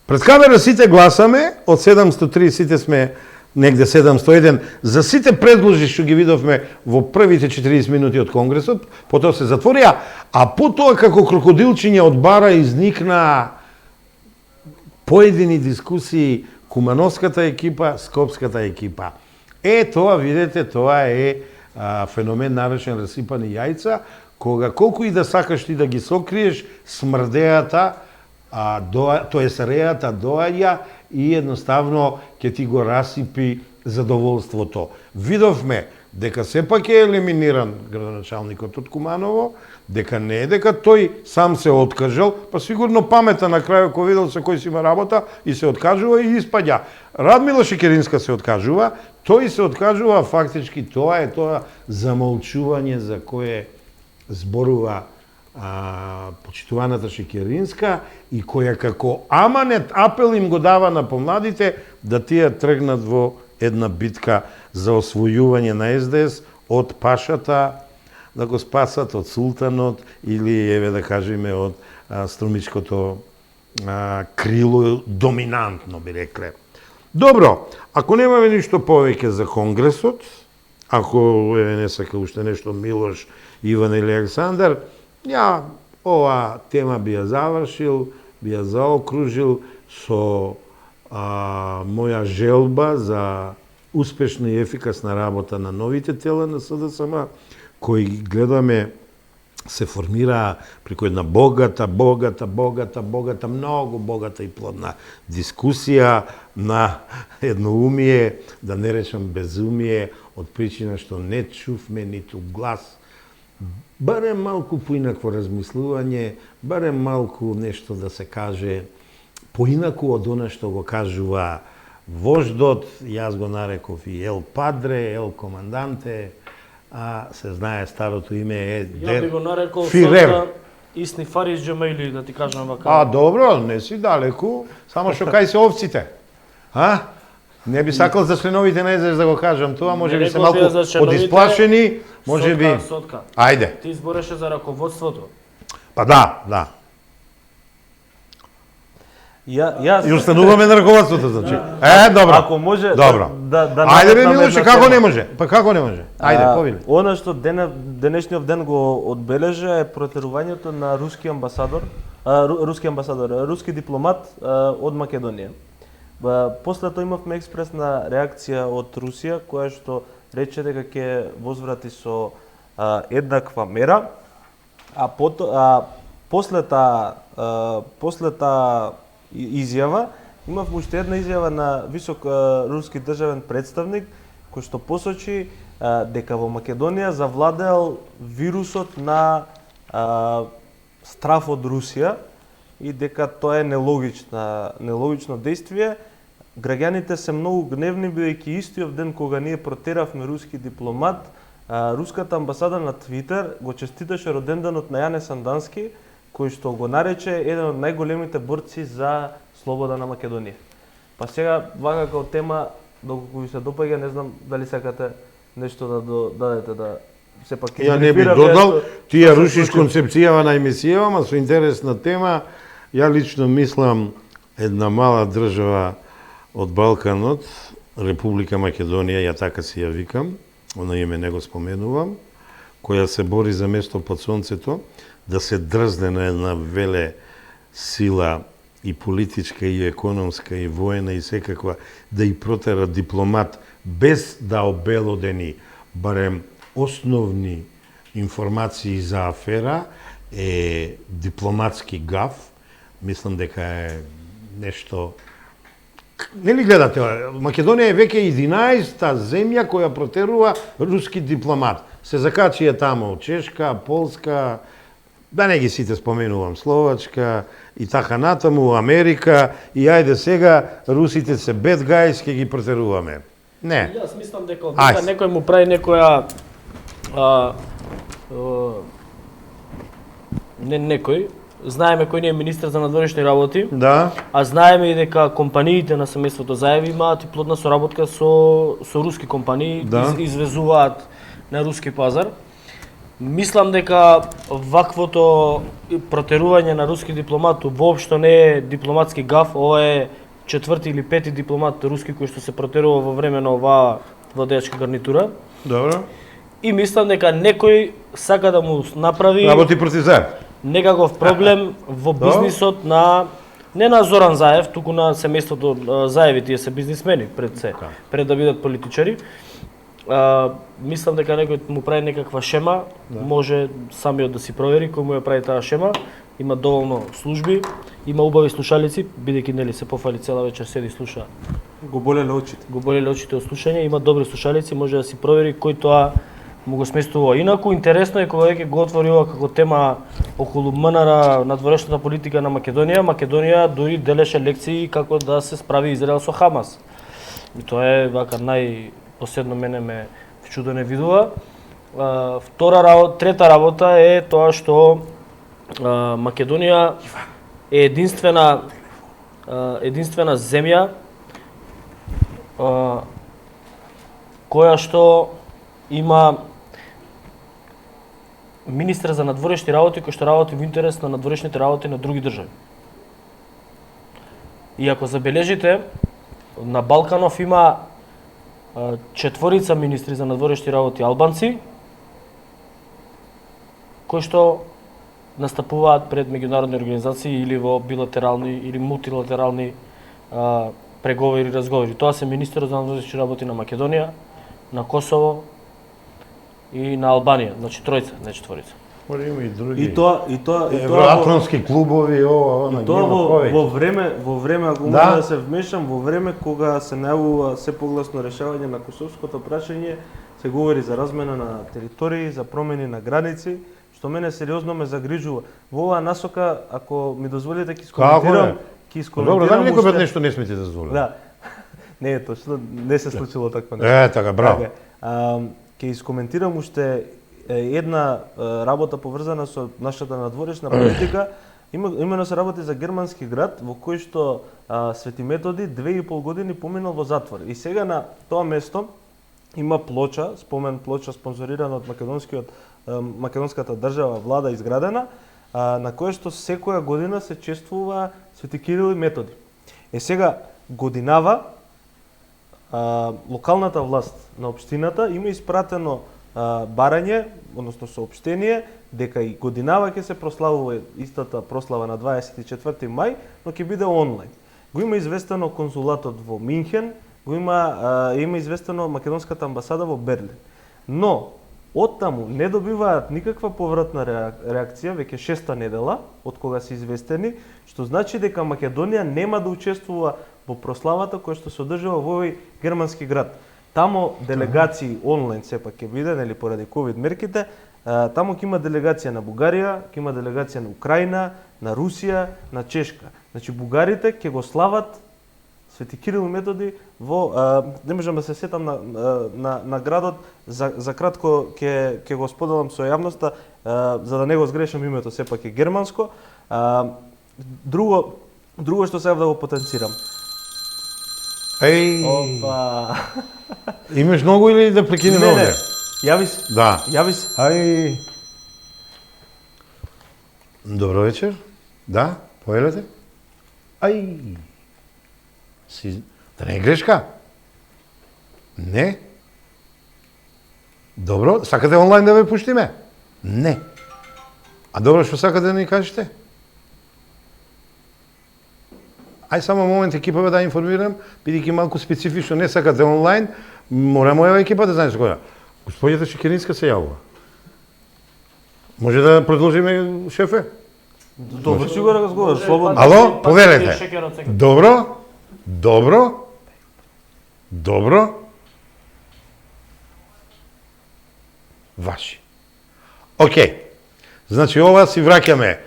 Пред камера сите гласаме, од 730 сите сме негде 701, за сите предложи што ги видовме во првите 40 минути од Конгресот, потоа се затворија, а потоа како крокодилчиња од бара изникна поедини дискусии Кумановската екипа, Скопската екипа. Тоа, видите, тоа е феномен наречен расипани јајца, кога колку и да сакаш ти да ги сокриеш, смрдеата, реата доаѓа и едноставно ќе ти го расипи задоволството. Видовме дека сепак е елиминиран градоначалникот од Куманово, дека не е дека тој сам се откажал, па сигурно памета на крајот кога видел со кој си има работа и се откажува и испаѓа. Радмила Шекеринска се откажува, тој се откажува, фактички тоа е тоа замолчување за кое зборува почитуваната Шекеринска и која како аманет апел им го дава на помладите да тие тргнат во една битка за освојување на СДС од пашата, да го спасат од султанот или, еве да кажеме, од струмичкото крило доминантно, би рекле. Добро, ако немаме ништо повеќе за Конгресот, ако не сака уште нешто Милош, Иван или Александар, ја ова тема би ја завршил, би ја заокружил со моја желба за успешна и ефикасна работа на новите тела на СДСМ, кои гледаме се формира преку една богата, многу богата и плодна дискусија на едноумие, да не речам безумие, од причина што не чувме ниту глас, барем малку поинакво размислување, барем малку нешто да се каже поинаку од она што го кажува вождот, јас го нареков и Ел Падре, Ел Команданте, се знае старото име е Ја би го нарекол Фирер. Исни Фаризџама или да ти кажам вака. А, добро, не си далеку, само што кај се овците. А? Не би сакал за членовите на ЕЗС да го кажам тоа, може би се малку одисплашени, може би... Сотка. Ајде. Ти збореше за раководството. Па да. Јас И остануваме на раководството, значи. Добро. Ако може Добро. да Ајде бе наметнам Милоше, една како тема. не може? Па како не може? Ајде, повели. Она што денешниот ден го одбележа е протерувањето на руски дипломат од Македонија. После тоа имавме експресна реакција од Русија, која што рече дека ќе возврати со еднаква мера, после таа изјава имавме уште една изјава на висок руски државен представник кој што посочи дека во Македонија завладеал вирусот на страф од Русија и дека тоа е нелогично действие. Граѓаните се многу гневни, бидејќи истиот ден кога ние протеравме руски дипломат, руската амбасада на Твитер го честиташе роденденот на Јане Сандански, кој што го нарече еден од најголемите борци за слобода на Македонија. Па сега, вака како тема, доколку ви се допаѓа, не знам дали сакате нешто да дадете да сепак Ја не би додал, ти ја рушиш концепцијава на емисијава, ама со интересна тема. Ја лично мислам една мала држава од Балканот, Република Македонија, ја така си ја викам, она име не го споменувам, која се бори за место под сонцето, да се дрзне на една веле сила и политичка, и економска, и воена, и секаква, да и протера дипломат без да обелодени барем основни информации за афера, е дипломатски гаф. Мислам дека е нешто... Нели гледате, Македонија е веќе 11-та земја која протерува руски дипломат. Се закачија тамо Чешка, Полска, да не ги сите споменувам, Словачка и така натаму, Америка, и ајде сега русите се bad guys, ќе ги протеруваме. Не. Јас мислам дека некој му прави некоја не некој, знаеме кој не е министер за надворешни работи. Да. А знаеме и дека компаниите на семејството Заеви имаат и плодна соработка со руски компании, Да. Извезуваат на руски пазар. Мислам дека ваквото протерување на руски дипломат воопшто не е дипломатски гаф, ова е четврти или пети дипломат руски кој што се протерува во време на оваа владеачка гарнитура. Добро. И мислам дека некој сака да му направи Работи против Заев. некаков проблем во бизнисот на не на Зоран Заев, туку на семејството Заеви, тие се бизнисмени пред да бидат политичари. Мислам дека некој му прави некаква шема, може самиот да си провери кој му ја прави таа шема. Има доволно служби, има убави слушалици, бидејќи нели се пофали цела вечер седи слуша. го болеле очите. Го болеле очите од слушање, има добри слушалици, може да си провери кој тоа му го сместува. Инаку интересно е кога веќе го отвори ова како тема околу МНР, надворешната политика на Македонија. Македонија дури делеше лекции како да се справи Израел со Хамас. И тоа е вака последно мене ме вчудено видува. Трета работа е тоа што Македонија е единствена земја која што има министер за надворешни работи кој што работи во интерес на надворешните работи на други држави. И ако забележите, на Балканов има четворица министри за надворешни работи албанци, кои што настапуваат пред меѓународни организации или во билатерални или мултилатерални преговори и разговори. Тоа се министерот за надворешни работи на Македонија, на Косово и на Албанија, значи тројца, не четворица. Има и други. И тоа евроатлантски клубови, ова, она, тоа има повеќе. во време ако Да. може да се вмешам, во време кога се најавува се погласно решавање на косовското прашање, се говори за размена на територии, за промени на граници, што мене сериозно ме загрижува. Во оваа насока, ако ми дозволите, ќе искоментирам, Добро, да некој пат нешто не смете да дозволи. Да. Не е точно, не се случило такво нешто. Така, браво. Ќе искоментирам уште една работа поврзана со нашата надворешна политика, имено се работи за германски град во кој што Свети Методи 2,5 години поминал во затвор. И сега на тоа место има плоча, спомен плоча спонзорирана од македонската држава, влада изградена, на која што секоја година се чествува Свети Кирил и Методи. Сега годинава локалната власт на општината има испратено барање, односно соопштение, дека и годинава ќе се прославува истата прослава на 24 мај, но ќе биде онлайн. Го има известено конзулатот во Минхен, го има известено македонската амбасада во Берлин. Но оттаму не добиваат никаква повратна реакција веќе 6-та недела од кога се известени, што значи дека Македонија нема да учествува во прославата која што се одржува во овој германски град. Тамо делегации онлайн сепак ќе биде, нели поради ковид мерките, тамо ќе има делегација на Бугарија, ќе има делегација на Украина, на Русија, на Чешка. Значи бугарите ќе го слават Свети Кирил и Методи во не можам да се сетам на градот, за кратко ќе го споделам со јавноста за да не го сгрешам името, сепак е германско. Друго што сега да го потенцирам. Опа. Имаш многу или да прекинеме овде? Јави се. Да. Јави се. Добро вечер. Да, повелете. Да не е грешка? Не. Добро, сакате онлайн да ве пуштиме? Не. А добро, што сакате да ни кажете? Само момент екипава да информирам, бидејќи малку специфично не сакате онлайн, мора моја екипа да знае со која. Господјата Шекеринска се јавува. Може да продолжиме, шефе? Добро, си го разговор, слободно. Ало, повелете. Добро. Ваши. Океј. Значи, ова си враќаме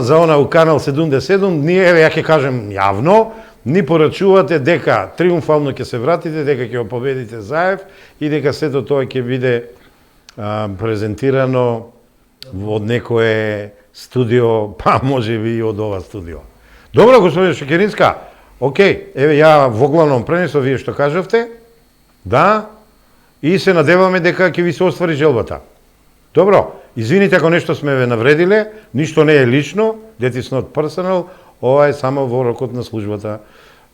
за она у канал 77, ние, еве, ја ќе кажем јавно, ни порачувате дека триумфално ќе се вратите, дека ќе го победите Заев и дека сето тоа ќе биде презентирано од некое студио, па може би и од ова студио. Добро, господин Шекеринска, океј, еве ја воглавном пренесов вие што кажавте, да, и се надеваме дека ќе ви се оствари желбата. Добро, извините ако нешто сме ве навредиле, ништо не е лично, that is not personal, ова е само во рокот на службата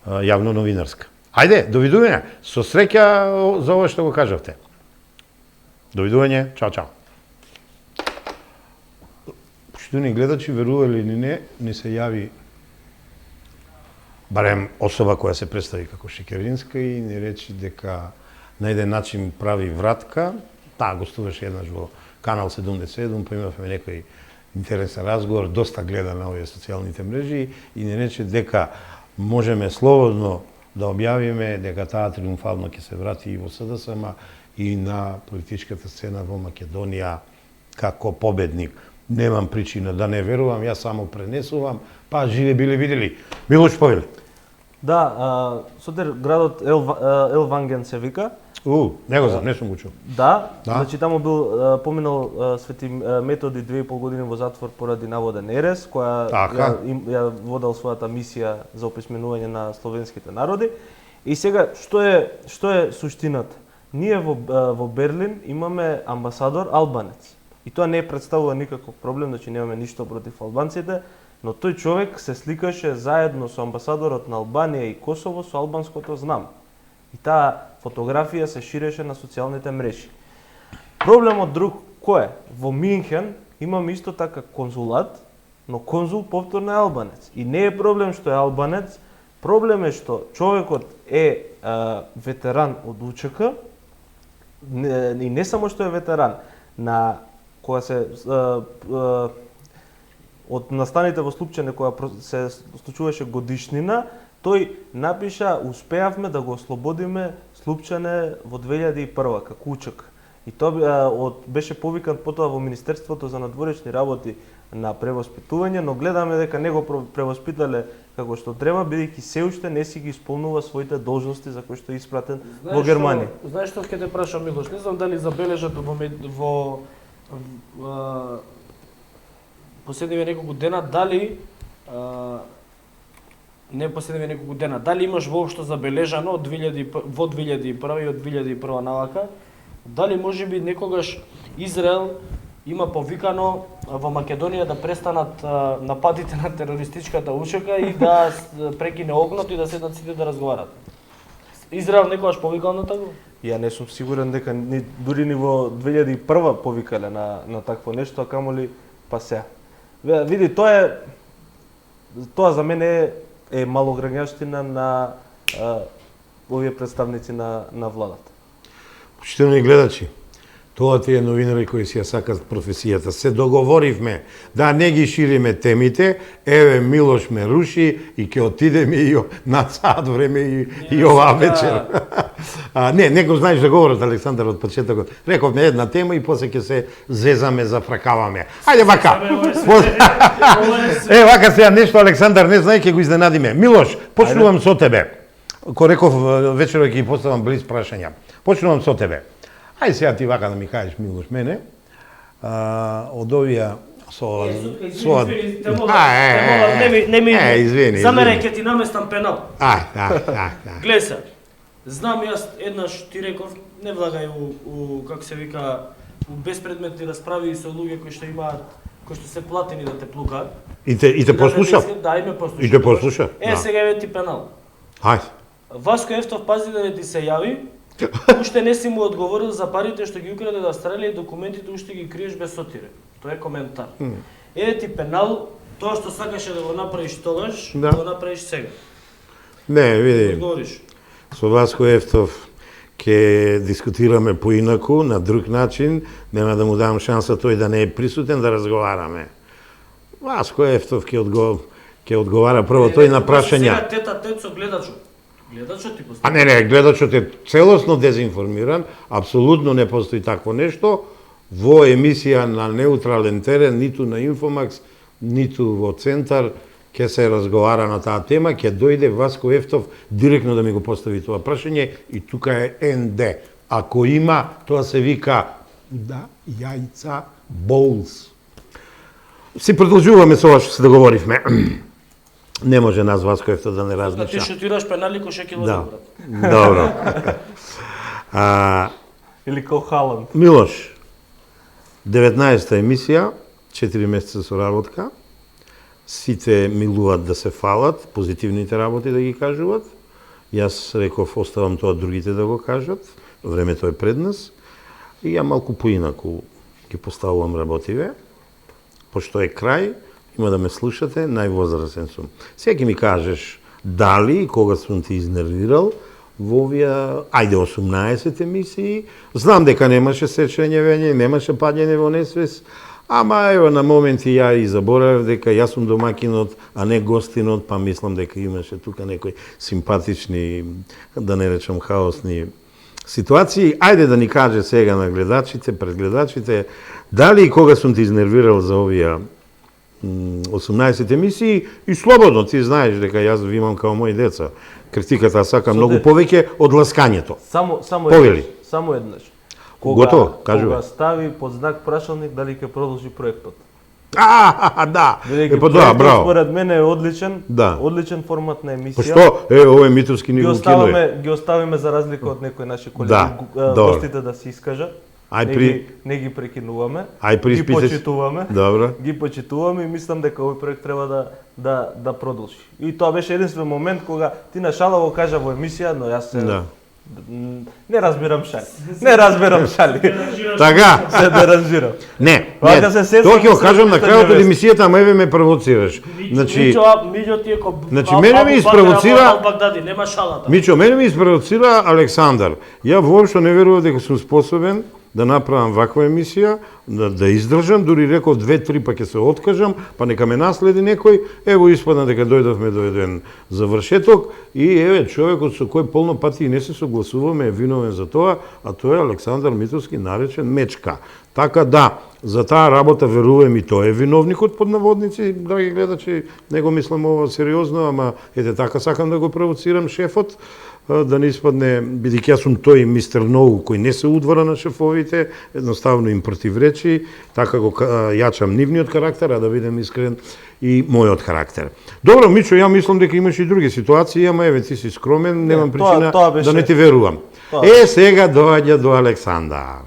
јавно новинарска. Ајде, довидување, со среќа за ова што го кажавте. Довидување, чао, чао. Што ни гледачи, верували или не, ни се јави барем особа која се представи како Шекеринска и ни речи дека на еден начин прави вратка, таа гостуваше еднаш во канал 77, па имавме некој интересен разговор, доста гледа на овие социјалните мрежи и ни рече дека можеме слободно да објавиме дека таа триумфално ќе се врати и во СДСМ и на политичката сцена во Македонија како победник. Немам причина да не верувам, јас само пренесувам, па живе биле видели. Милош, повели. Да, Сотир, градот Елванген се вика. Не го знам, не сум го чул. Да, значи таму бил поминал Свети Методи 2,5 години во затвор поради наводен ерес, која ја водел својата мисија за описменување на словенските народи. И сега, што е суштината? Ние во Берлин имаме амбасадор албанец. И тоа не представува никаков проблем, значи немаме ништо против албанците, но тој човек се сликаше заедно со амбасадорот на Албанија и Косово со албанското знаме. И таа фотографија се ширеше на социјалните мрежи. Проблемот друг кој е? Во Минхен имаме исто така конзулат, но конзул повторно е албанец. И не е проблем што е албанец, проблем е што човекот е ветеран од УЧК, и не само што е ветеран, на кога се од настаните во Слупчане кога се случуваше годишнина, тој напиша успеавме да го ослободиме Слупчане во 2001 како УЧК. И тоа беше повикан потоа во Министерството за надворешни работи на превоспитување, но гледаме дека не го превоспитале како што треба, бидејќи се уште не си ги исполнува своите должности за кои што е испратен во Германија. Знаеш што ќе те прашам, Милош, не знам дали забележат во последниве неколку дена, дали не последниве неколку дена, дали имаш воопшто забележано од 2001 и од 2001 навака, дали можеби некогаш Израел има повикано во Македонија да престанат нападите на терористичката УЧК и да прекине огнот и да седнат сите да разговарат. Израел некогаш повикал на тако? Ја не сум сигурен дека дури ни во 2001 повикале на такво нешто, а камоли па сега. Види, тоа за мене е малограњаштина на овие представници на владата. Почитувани гледачи, тоа тие новинари кои си ја сакат професијата. Се договоривме да не ги шириме темите, еве Милош ме руши и ќе отидеме и на сад време и оваа вечер. Не го знаеш да говорат, Александар, од почетокот. Рековме една тема и после ќе се зезаме, зафракаваме. Ајде вака. Вака сега нешто, Александар, не знае, ќе го изненадиме. Милош, почнувам со тебе. Ко реков вечерот ќе ги поставам близ прашања. Почнувам со тебе. Ајде сега ти вака да ми кажеш, Милош, мене, од овие извини. Замерај, ќе ти наместам пенал. Гледај се, знам јас еднаш ти реков, не влагај како се вика, у безпредметни расправи со луѓе кои што имаат, кои што се платени да те плукаат. И те послушав. Да, и ме послуша. И те послуша. Сега еве ти пенал. Ајде. Васко Ефтов пази да не ти се јави, уште не си му одговорил за парите што ги украде од Австралија и документите уште ги криеш без сотире. Тоа е коментар. Еве ти пенал, тоа што сакаше да го направиш тогаш, да го направиш сега. Не, види. Одговориш. Со Васко Ефтов ќе дискутираме поинаку, на друг начин, нема да му дам шанса тој да не е присутен да разговараме. Васко Ефтов ќе одговара прво тој на прашања. Сега тета со гледачот. Гледачот ти постави. Не, гледачот е целосно дезинформиран, апсолутно не постои такво нешто. Во емисија на неутрален терен, ниту на Инфомакс, ниту во Центар, ќе се разговара на таа тема, ќе дојде Васко Ефтов директно да ми го постави тоа прашање и тука е НД. Ако има, тоа се вика да јајца боулс. Си продолжуваме со ова што се договоривме. Не може нас Васко Ефтов да не различа. Ти шутираш пенали ко Шекил Да. брат. Добро. Или као Халанд. Милош, 19-та емисија, 4 месеца со работка. Сите милуваат да се фалат, позитивните работи да ги кажуваат. Јас реков, оставам тоа другите да го кажат. Времето е пред нас. И ја малку поинаку ги поставувам работиве. Пошто е крај, има да ме слушате, највозрасен сум. Сега ќе ми кажеш дали и кога сум те изнервирал во овие, 18 емисии. Знам дека немаше сечење, немаше паѓање во несвес, ама ево на моменти ја и заборавив дека јас сум домакинот, а не гостинот, па мислам дека имаше тука некои симпатични, да не речам хаосни ситуации. Ајде да ни каже сега на гледачите, пред гледачите, дали и кога сум те изнервирал за овие 18 емисии и слободно ти знаеш дека јас ви имам као мои деца. Критиката сака многу повеќе од ласкањето. Само еднаш. Готово, кажувам. Кога стави под знак прашалник дали ќе продолжи проектот. Да. Тоа, браво. Според мене е одличен, Да. одличен формат на емисија. Што? Овој Митовски ни го кинуе. Ги оставиме за разлика од некои наши колеги, Да, гостите да се искажат. Ај Не ги прекинуваме. Ги почитуваме. Добро. Ги почитуваме и мислам дека овој проект треба да продолжи. И тоа беше единствен момент кога ти на шала го кажа во емисија, но јас се не разбирам шали. Така. Се деранжирам. Не. Тоа ќе го кажам на крајот од емисијата, ама еве ме провоцираш. Мијо ти е ко мене ме испровоцира Багдади, нема шалата. Мичо, мене ме испровоцира Александар. Ја воопшто не верував дека сум способен да направам ваква емисија, да издржам, дури реков 2-3 па ќе се откажам, па нека ме наследи некој, ево испадна дека дојдовме до еден завршеток и еве човекот со кој полно пати и не се согласуваме е виновен за тоа, а тоа е Александар Митовски, наречен Мечка. Така да, за таа работа верувам и тој е виновникот под наводници, драги гледачи, не го мислам ова сериозно, ама ете така сакам да го провоцирам шефот. да не испадне, бидејќи јас сум тој мистер Ноу кој не се удвара на шефовите, едноставно им противречи, така го јачам нивниот карактер, а да бидем искрен и мојот карактер. Добро, Мичо, ја мислам дека имаш и други ситуации, ама еве ти си скромен, немам причина тоа беше- да не ти верувам. Сега доаѓа до Александар.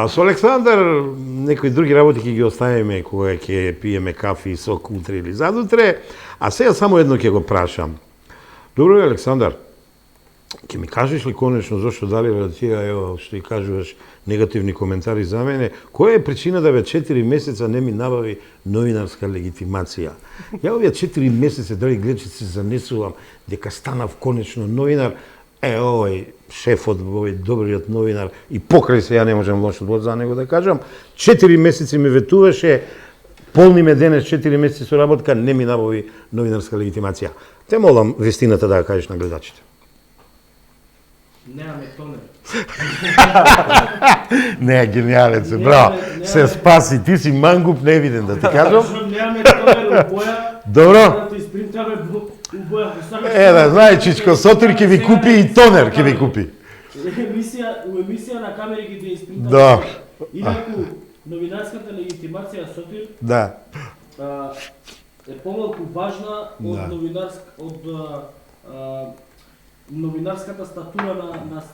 Со Александар некои други работи ќе ги оставиме кога ќе пиеме кафе и сок утре или задутре, а сега само едно ќе го прашам. Добро, Александар, ќе ми кажеш ли конечно зошто дали тие, ево, што и кажуваш, негативни коментари за мене, која е причина да ве 4 месеца не ми набави новинарска легитимација? Ја овие 4 месеца, драги гледачи, се занесувам дека станав конечно новинар, овој шефот, овој добриот новинар, и покрај се ја не можам лошо за него да кажам, 4 месеци ми ветуваше, полни ме денес 4 месеци со работка, не ми набави новинарска легитимација. Те молам вистината да ја кажеш на гледачите. Немаме тонер. Не, гениален се, браво. Се спаси, ти си мангуп невиден, да ти кажам. Немаме тонер у боја. Добро. Да ти испринтаме у боја. Да, знае, Чичко Сотир ќе ви купи и тонер ќе ви купи. У емисија на камери ги ти испринтаме. Да. Инаку, новинарската легитимација Сотир Да. е помалку важна од новинарската статура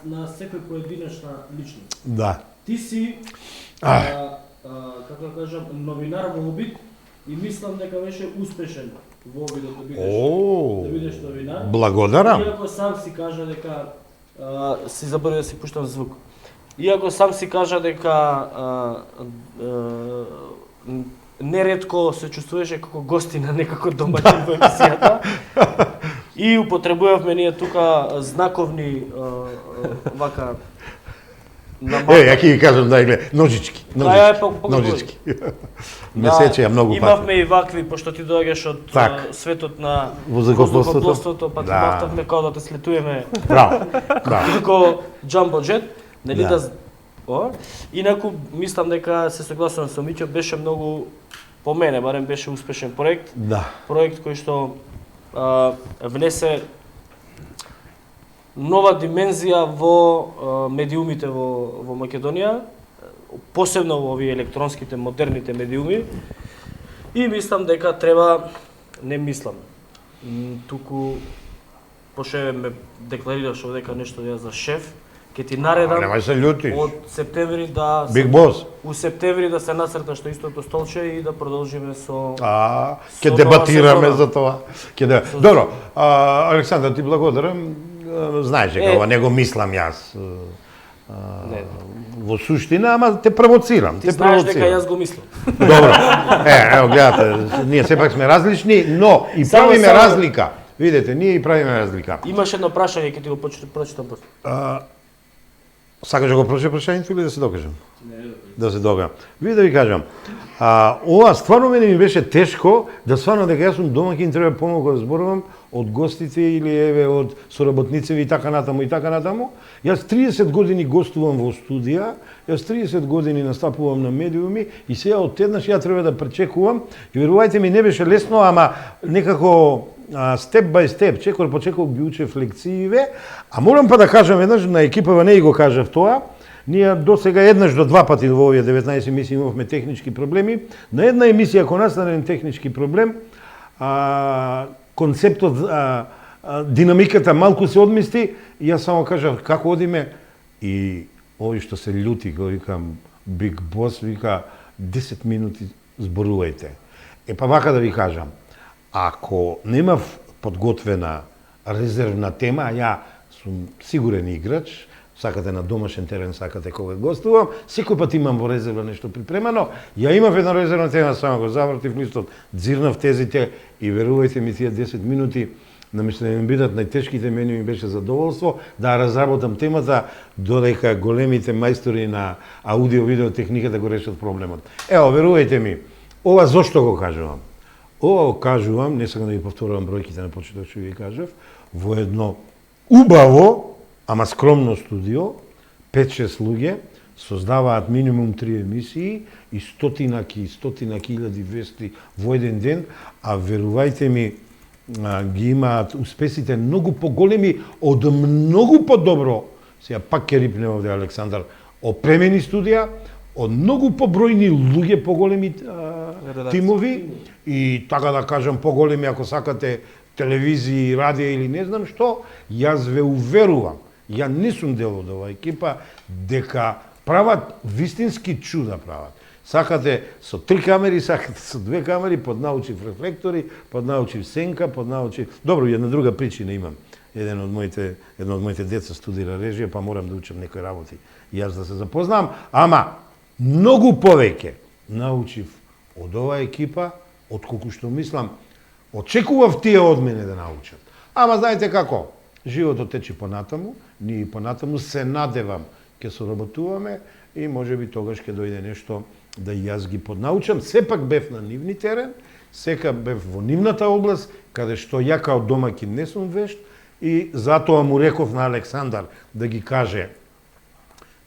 на секој поединечна личност. Да. Ти си, како да кажам, новинар во обид и мислам дека беше успешен во обидот да бидеш новинар. Благодарам. Иако сам си кажа дека си заборави да си пуштам звук. Иако сам си кажа дека неретко се чувствуваше како гостина, не како домаќин во емисијата. И употребувавме ние тука знаковни вака Ја ќе ги кажам, дај гледа, ножички. Ножички. Ме сече ја многу пати. Имавме и вакви, пошто ти доаѓаш од светот на воздухопловството, па ти бафтавме како да те слетуеме. Браво. Како джамбо джет, нели да. Инаку мислам дека се согласувам со Миќо, беше многу, по мене барем беше успешен проект. Да. Проект кој што внесе нова димензија во медиумите во Македонија, посебно во овие електронските модерните медиуми. И мислам дека треба, не мислам, туку пошто ме декларираш дека нешто ја за шеф, ќе ти наредам Немај се љути. од септември да Big Boss. у септември да се нацрта што истото столче и да продолжиме со ќе дебатираме за тоа. Добро, Александар, ти благодарам. Знаеш дека ова не го мислам јас. Во суштина, ама те провоцирам. Ти знаеш дека јас го мислам. Добро. Ево гледате, ние сепак сме различни, но и правиме разлика. Видете, ние и правиме разлика. Имаш едно прашање, ќе ти го прочитам после. Сакаш да го прочитам прашањето или да се докажам? Да се докажам. Ви да ви кажам, ова стварно мене ми беше тешко да сванам дека јас сум домаќин, треба помалку да зборувам од гостите или еве од соработници и така натаму и така натаму. Јас 30 години гостувам во студија, јас 30 години настапувам на медиуми и сега одеднаш ја треба да пречекувам и верувајте ми не беше лесно, ама некако степ бај степ, чекор по чекор ги учев лекциите, а морам па да кажам еднаш на екипава не го кажав тоа. Ние до сега еднаш до два пати во овие 19 емисии имавме технички проблеми. На една емисија кога настане технички проблем, концептот, динамиката малку се одмисти и јас само кажав како одиме и овој што се љути, го викам Big Boss, вика 10 минути зборувајте. Па вака да ви кажам, ако немав подготвена резервна тема, ја сум сигурен играч, сакате на домашен терен, сакате кога гостувам, секој пат имам во резерва нешто припремано. Ја имав една резервна тема, само го завртив листот, дзирнав тезите и верувајте ми тие 10 минути, наместо да ми бидат најтешките, мене ми беше задоволство да разработам темата додека големите мајстори на аудио-видео техниката го решат проблемот. Ево, верувајте ми, ова зошто го кажувам? Ова го кажувам, не сакам да ви повторувам бројките на почеток што ви кажав, во едно убаво, ама скромно студио, 5-6 луѓе, создаваат минимум 3 емисии и стотина хиляди вести во еден ден, а верувајте ми, ги имаат успесите многу поголеми од многу подобро, сега пак ќе рипне овде Александар, опремени студија, од многу побројни луѓе, поголеми тимови и така да кажам поголеми ако сакате телевизии, радио или не знам што, јас ве уверувам, ја не сум дел од оваа екипа, дека прават вистински чуда прават. Сакате со 3 камери, сакате со 2 камери, поднаучив рефлектори, поднаучив сенка, поднаучив... Добро, една друга причина имам. Едно од моите деца студира режија, па морам да учам некои работи. Јас да се запознам, ама многу повеќе научив од оваа екипа, отколку што мислам, очекував тие од мене да научат. Ама знаете како? Животот тече понатаму, ние понатаму се надевам ќе соработуваме и можеби тогаш ќе дојде нешто да јас ги поднаучам. Сепак бев на нивни терен, сека бев во нивната област, каде што ја као домаќин не сум вешт и затоа му реков на Александар да ги каже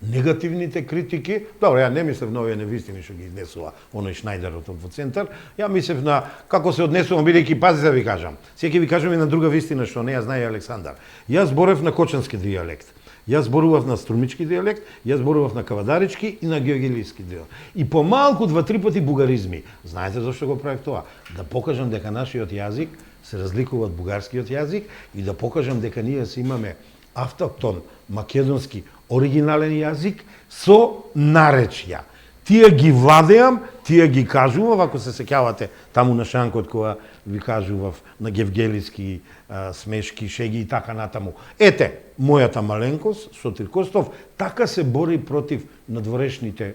негативните критики. Добро, ја не мислев на овие невистини што ги изнесува оној Шнајдерот во центар. Ја мислев на како се однесувам, бидејќи пази да ви кажам. Сега ќе ви кажам и на друга вистина што не ја знае Александар. Јас зборев на кочански дијалект. Јас зборував на струмички дијалект, јас зборував на кавадарички и на георгиевски дијалект. И помалку 2-3 пати бугаризми. Знаете зашто го правев тоа? Да покажам дека нашиот јазик се разликува од бугарскиот јазик и да покажам дека ние си имаме автохтон македонски оригинален јазик со наречја. Тие ги владеам, тие ги кажував, ако се сеќавате таму на шанкот кога ви кажував на гевгелиски смешки, шеги и така натаму. Ете, мојата маленкост, Сотир Костов, така се бори против надворешните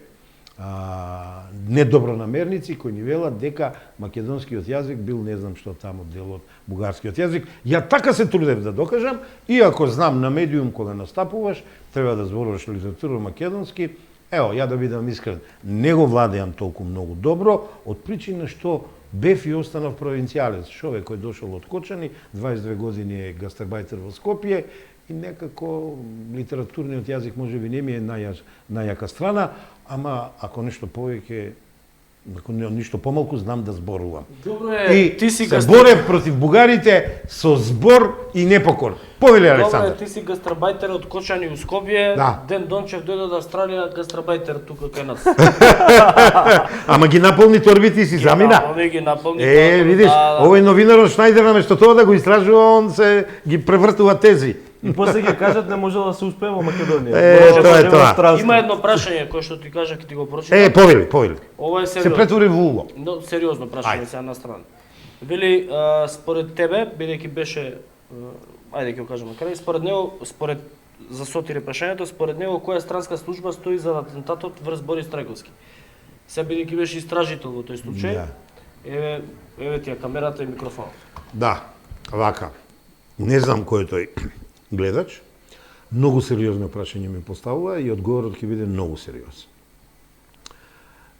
недобронамерници кои ни велат дека македонскиот јазик бил не знам што таму дел од бугарскиот јазик. Ја така се трудев да докажам, иако знам на медиум кога настапуваш, треба да зборуваш литература македонски. Ево, ја да бидам искрен, не го владеам толку многу добро, од причина што бев и останав провинцијалец, човек кој дошол од Кочани, 22 години е гастарбајтер во Скопје и некако литературниот јазик можеби не ми е најака страна, ама ако нешто повеќе, ако ништо помалку знам да зборувам. Добро е, и ти си се борев против бугарите со збор и непокор. Повели Александар. Добро е, ти си гастарбајтер од Кочани у Скопје, Да. Ден Дончев дојде од Австралија, гастарбајтер тука кај нас. Ама ги наполни торбите и си замина. Овие ги наполни. Видиш, овој новинарот Шнајдер наместо тоа да го истражува, он се ги превртува тези. И после ќе кажат не може да се успее во Македонија. Тоа е тоа. Има едно прашање кое што ти кажа, ќе ти го прочитам. Повели. Ова е Се сериозно. претвори во уло. Но сериозно прашање сега на страна. Вели, според тебе, бидејќи беше, ајде ќе го кажеме крај, според него, за Сотир прашањето, според него која странска служба стои за атентатот врз Борис Трајковски? Сега бидејќи беше истражител во тој случај, Да. еве ти ја камерата и микрофонот. Да, вака. Не знам кој е тој гледач. Многу сериозно прашање ми поставува и одговорот ќе биде многу сериозен.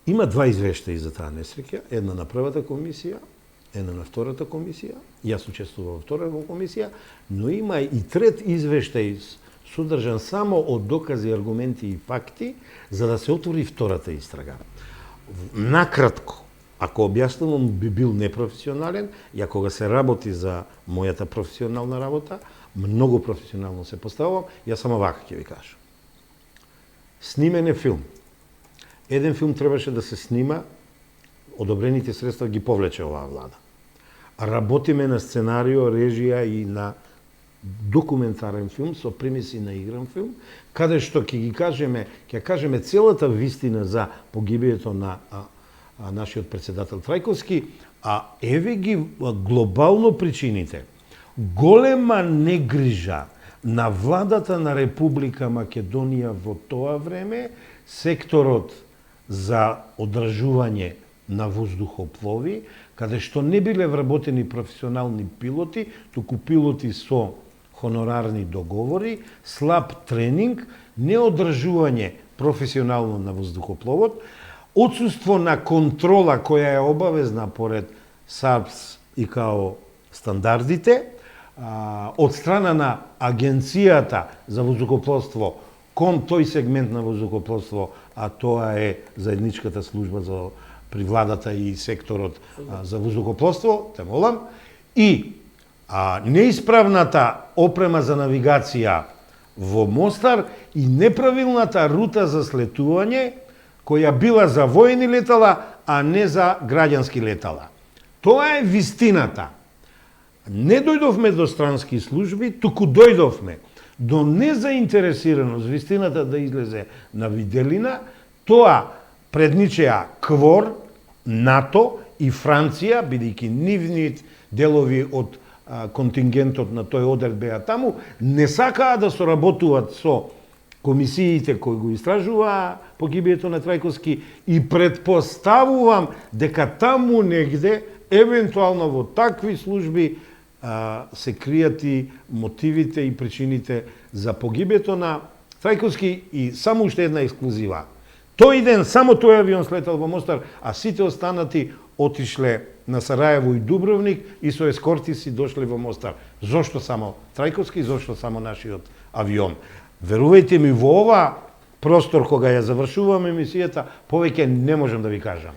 Има 2 извештаи за таа несреќа, една на првата комисија, една на втората комисија. Јас учествував во втората комисија, но има и трет извештај содржан само од докази, аргументи и факти за да се отвори втората истрага. Накратко, ако објаснувам би бил непрофесионален, ја кога се работи за мојата професионална работа, многу професионално се поставувам, ја само вака ќе ви кажам. Снимен е филм. Еден филм требаше да се снима, одобрените средства ги повлече оваа влада. Работиме на сценарио, режија и на документарен филм со примеси на игран филм, каде што ќе кажеме целата вистина за погибието на нашиот председател Трајковски, а еве ги глобално причините. Голема негрижа на владата на Република Македонија во тоа време, секторот за одржување на воздухоплови, каде што не биле вработени професионални пилоти, туку пилоти со хонорарни договори, слаб тренинг, неодржување професионално на воздухопловот, отсуство на контрола која е обавезна поред САРПС и КАО стандардите, од страна на Агенцијата за воздухопловство кон тој сегмент на воздухопловство, а тоа е заедничката служба при владата и секторот за воздухопловство, те молам, и А неисправната опрема за навигација во Мостар и неправилната рута за слетување, која била за воени летала, а не за граѓански летала. Тоа е вистината. Не дојдовме до странски служби, туку дојдовме до незаинтересираност вистината да излезе на виделина. Тоа предничеа КВОР, НАТО и Франција, бидејќи нивни делови од контингентот на тој одел беа таму, не сакаа да соработуваат со комисиите кои го истражуваа погибието на Трајковски и предпоставувам дека таму негде, евентуално во такви служби, се кријат и мотивите и причините за погибието на Трајковски. И само уште една ексклузива. Тој ден само тој авион слетал во Мостар, а сите останати отишле на Сараево и Дубровник и со ескорти си дошле во Мостар. Зошто само Трајковски, зошто само нашиот авион? Верувајте ми, во ова простор кога ја завршуваме емисијата, повеќе не можам да ви кажам.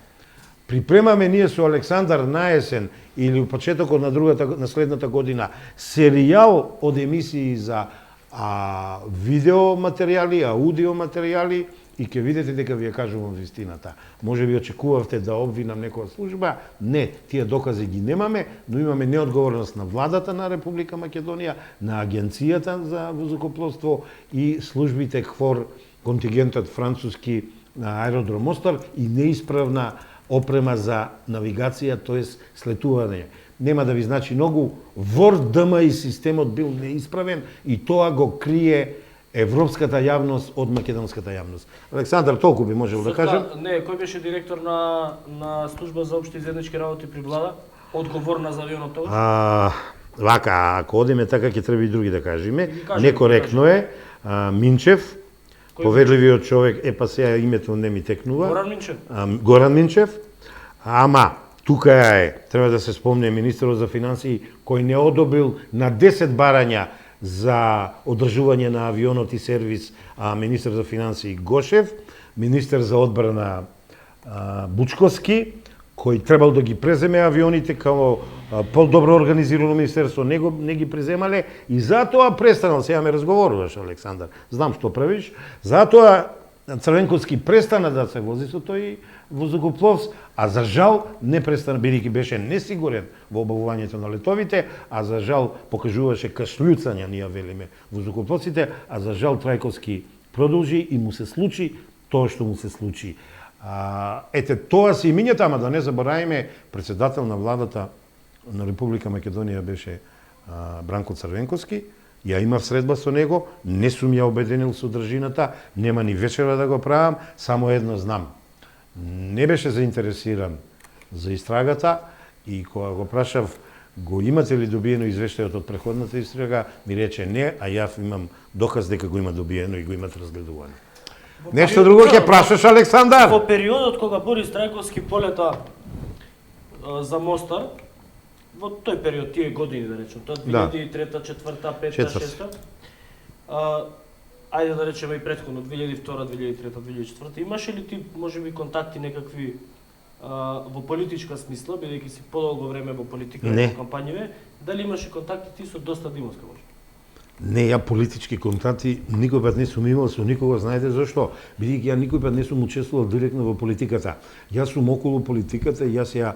Припремаме ние со Александар на есен или у почетокот на следната година серијал од емисии за видео материјали, аудио материјали, и ќе видите дека ви ја кажувам вистината. Може би очекувавте да обвинам некоја служба, не, тие докази ги немаме, но имаме неодговорност на владата на Република Македонија, на Агенцијата за воздухопловство и службите КФОР, контингентот француски на аеродром Мостар и неисправна опрема за навигација, тоест слетување. Нема да ви значи многу, ВОР ДМИ системот бил неисправен и тоа го крие европската јавност од македонската јавност. Александар, толку би можел да кажем. Не, кој беше директор на служба за општи и заеднички работи при влада, одговорна за авионот тогаш? Вака, ако одиме така, ќе треба и други да кажеме. Некоректно е. Минчев, поверливиот човек, па сега името не ми текнува. Горан Минчев. Горан Минчев. Ама, тука е, треба да се спомне министерот за финансии, кој не одобрил на 10 барања за одржување на авионот и сервис министер за финансии Гошев, министер за одбрана Бучковски, кој требал да ги преземе авионите како подобро организирано министерство, не ги преземале и затоа престанал, сега ме разговоруваш, Александар, знам што правиш, затоа Црвенковски престана да се вози со тој воздухоплов, а за жал не престана, бидејќи беше несигурен во обавувањето на летовите, а за жал покажуваше кашлјуцања, ние велиме воздухопловците, а за жал Трајковски продолжи и му се случи тоа што му се случи. Ете, тоа се имињата, ама да не забораваме, председател на владата на Република Македонија беше Бранко Црвенковски. Ја имав средба со него, не сум ја обеденил со држината, нема ни вечера да го правам, само едно знам. Не беше заинтересиран за истрагата и кога го прашав го имате ли добиено извештајот од преходната истрага, ми рече не, а јас имам доказ дека го има добиено и го имат разгледувано. Нешто друго ќе прашаш, Александар? Во периодот кога Борис Трајковски полета за Мостар, во тој период, тие години, да речем, тоа 2003, 4, 5, 6, ајде да речеме и претходно, 2002, 2003, 2004, имаше ли ти, може би, контакти некакви во политичка смисла, бидејќи си подолго време во политика и во кампањиве, дали имаше контакти ти со доста Димовска, може? Не, ја политички контакти никој пат не сум имал со никого, знаете зашто? Бидејќи ја никој пат не сум учествувал директно во политиката. Јас сум околу политиката, јас ја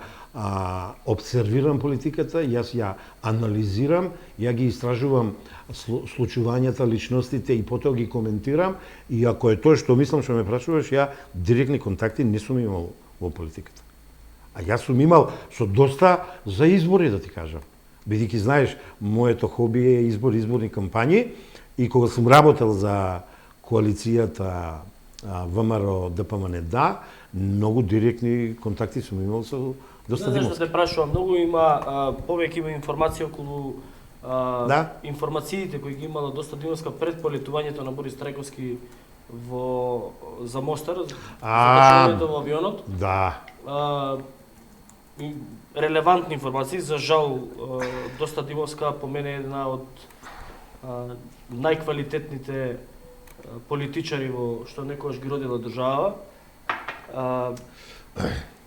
обсервирам политиката, јас ја анализирам, ја ги истражувам случувањата, личностите и потоа ги коментирам и ако е тоа што мислам што ме прашуваш, ја директни контакти не сум имал во политиката. А јас сум имал со доста за избори, да ти кажам. Бидејќи знаеш, моето хоби е изборни кампањи и кога сум работел за коалицијата ВМРО ДПМН да, многу директни контакти сум имал со доста Димовски. Зашто те прашувам, многу има повеќе има информација околу информациите кои ги имала доста Димовска пред полетувањето на Борис Трајковски за Мостар, за качувањето во авионот. Да. Релевантни информации, за жал доста Димовска по мене е една од најквалитетните политичари во што некогаш ги родила држава.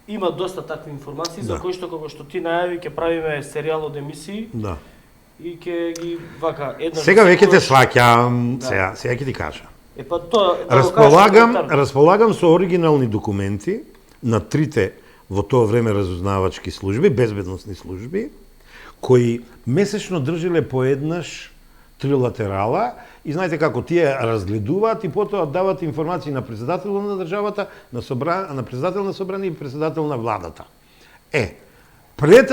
Има доста такви информации за кои што кога што ти најави ќе правиме серијал од емисии. Да. и ќе ги вака еднаш. Сега да веќе те секогаш- сваќам, Да. сега ќе ти кажам. Па тоа да го Располагам, кажеш, располагам со оригинални документи на трите во тоа време разузнавачки служби, безбедносни служби, кои месечно држиле поеднаш трилатерала и знаете како тие разгледуваат и потоа дават информации на председател на државата, на председател на собрание и председател на владата. Пред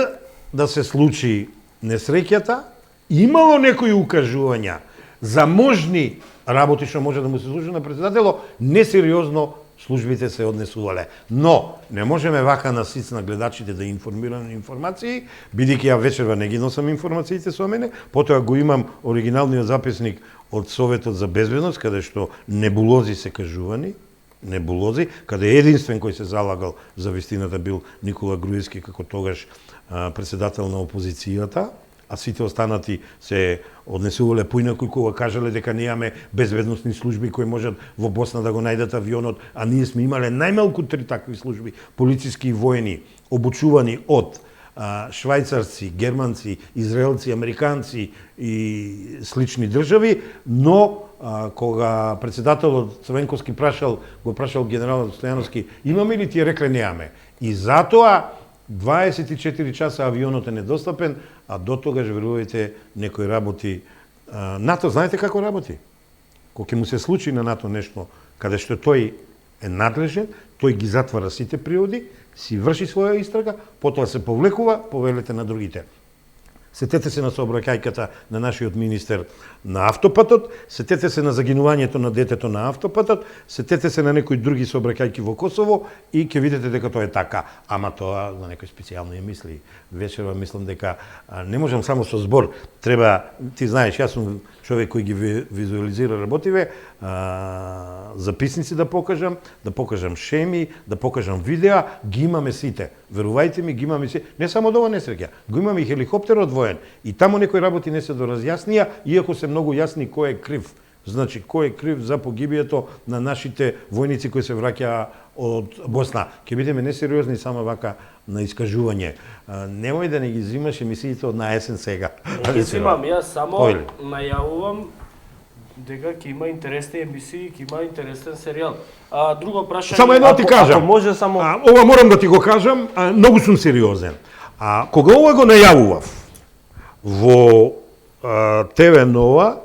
да се случи несреќата, имало некои укажувања за можни работи што може да му се случи на председатело, несериозно службите се однесувале. Но не можеме вака на сиц на гледачите да информираме информации, бидејќи ја вечерва не ги носам информациите со мене, потоа го имам оригиналниот записник од Советот за безбедност, каде што небулози се кажувани, небулози, каде единствен кој се залагал за вистината бил Никола Груевски како тогаш председател на опозицијата, а сите останати се однесувале поинаку кога кажале дека немаме безбедносни служби кои можат во Босна да го најдат авионот, а ние сме имале најмалку 3 такви служби, полициски и воени, обучувани од швајцарци, германци, израелци, американци и слични држави, но кога председателот Црвенковски го прашал генералот Стојановски, имаме ли тие, рекле немаме. И затоа 24 часа авионот е недостапен, а до тогаш, верувајте, некои работи. НАТО, знаете како работи? Кога ќе му се случи на НАТО нешто, каде што тој е надлежен, тој ги затвара сите приводи, си врши своја истрага, потоа се повлекува, повелете на другите. Сетете се на сообраќајката на нашиот министер на автопатот, сетете се на загинувањето на детето на автопатот, сетете се на некои други сообраќајки во Косово и ќе видите дека тоа е така. Ама тоа на некои специјални мисли. Вечерва мислам дека не можам само со збор, треба, ти знаеш, јас сум човек кој ги визуализира работиве, записници да покажам шеми, да покажам видеа, ги имаме сите. Верувајте ми, ги имаме сите. Не само од ова несреќа, го имаме и хеликоптерот воен. И таму некои работи не се доразјаснија, иако се многу јасни кој е крив. Значи, кој е крив за погибието на нашите војници кои се враќаа од Босна. Ќе бидеме несериозни само вака на искажување. Немој да не ги взимаш емисиите од на есен сега. Ги взимам, јас само најавувам дека ќе има интересни емисии, ќе има интересен серијал. Друго прашање... Само едно ти кажам. Ако може само... Ова морам да ти го кажам, многу сум сериозен. Кога ова го најавував во ТВ Нова,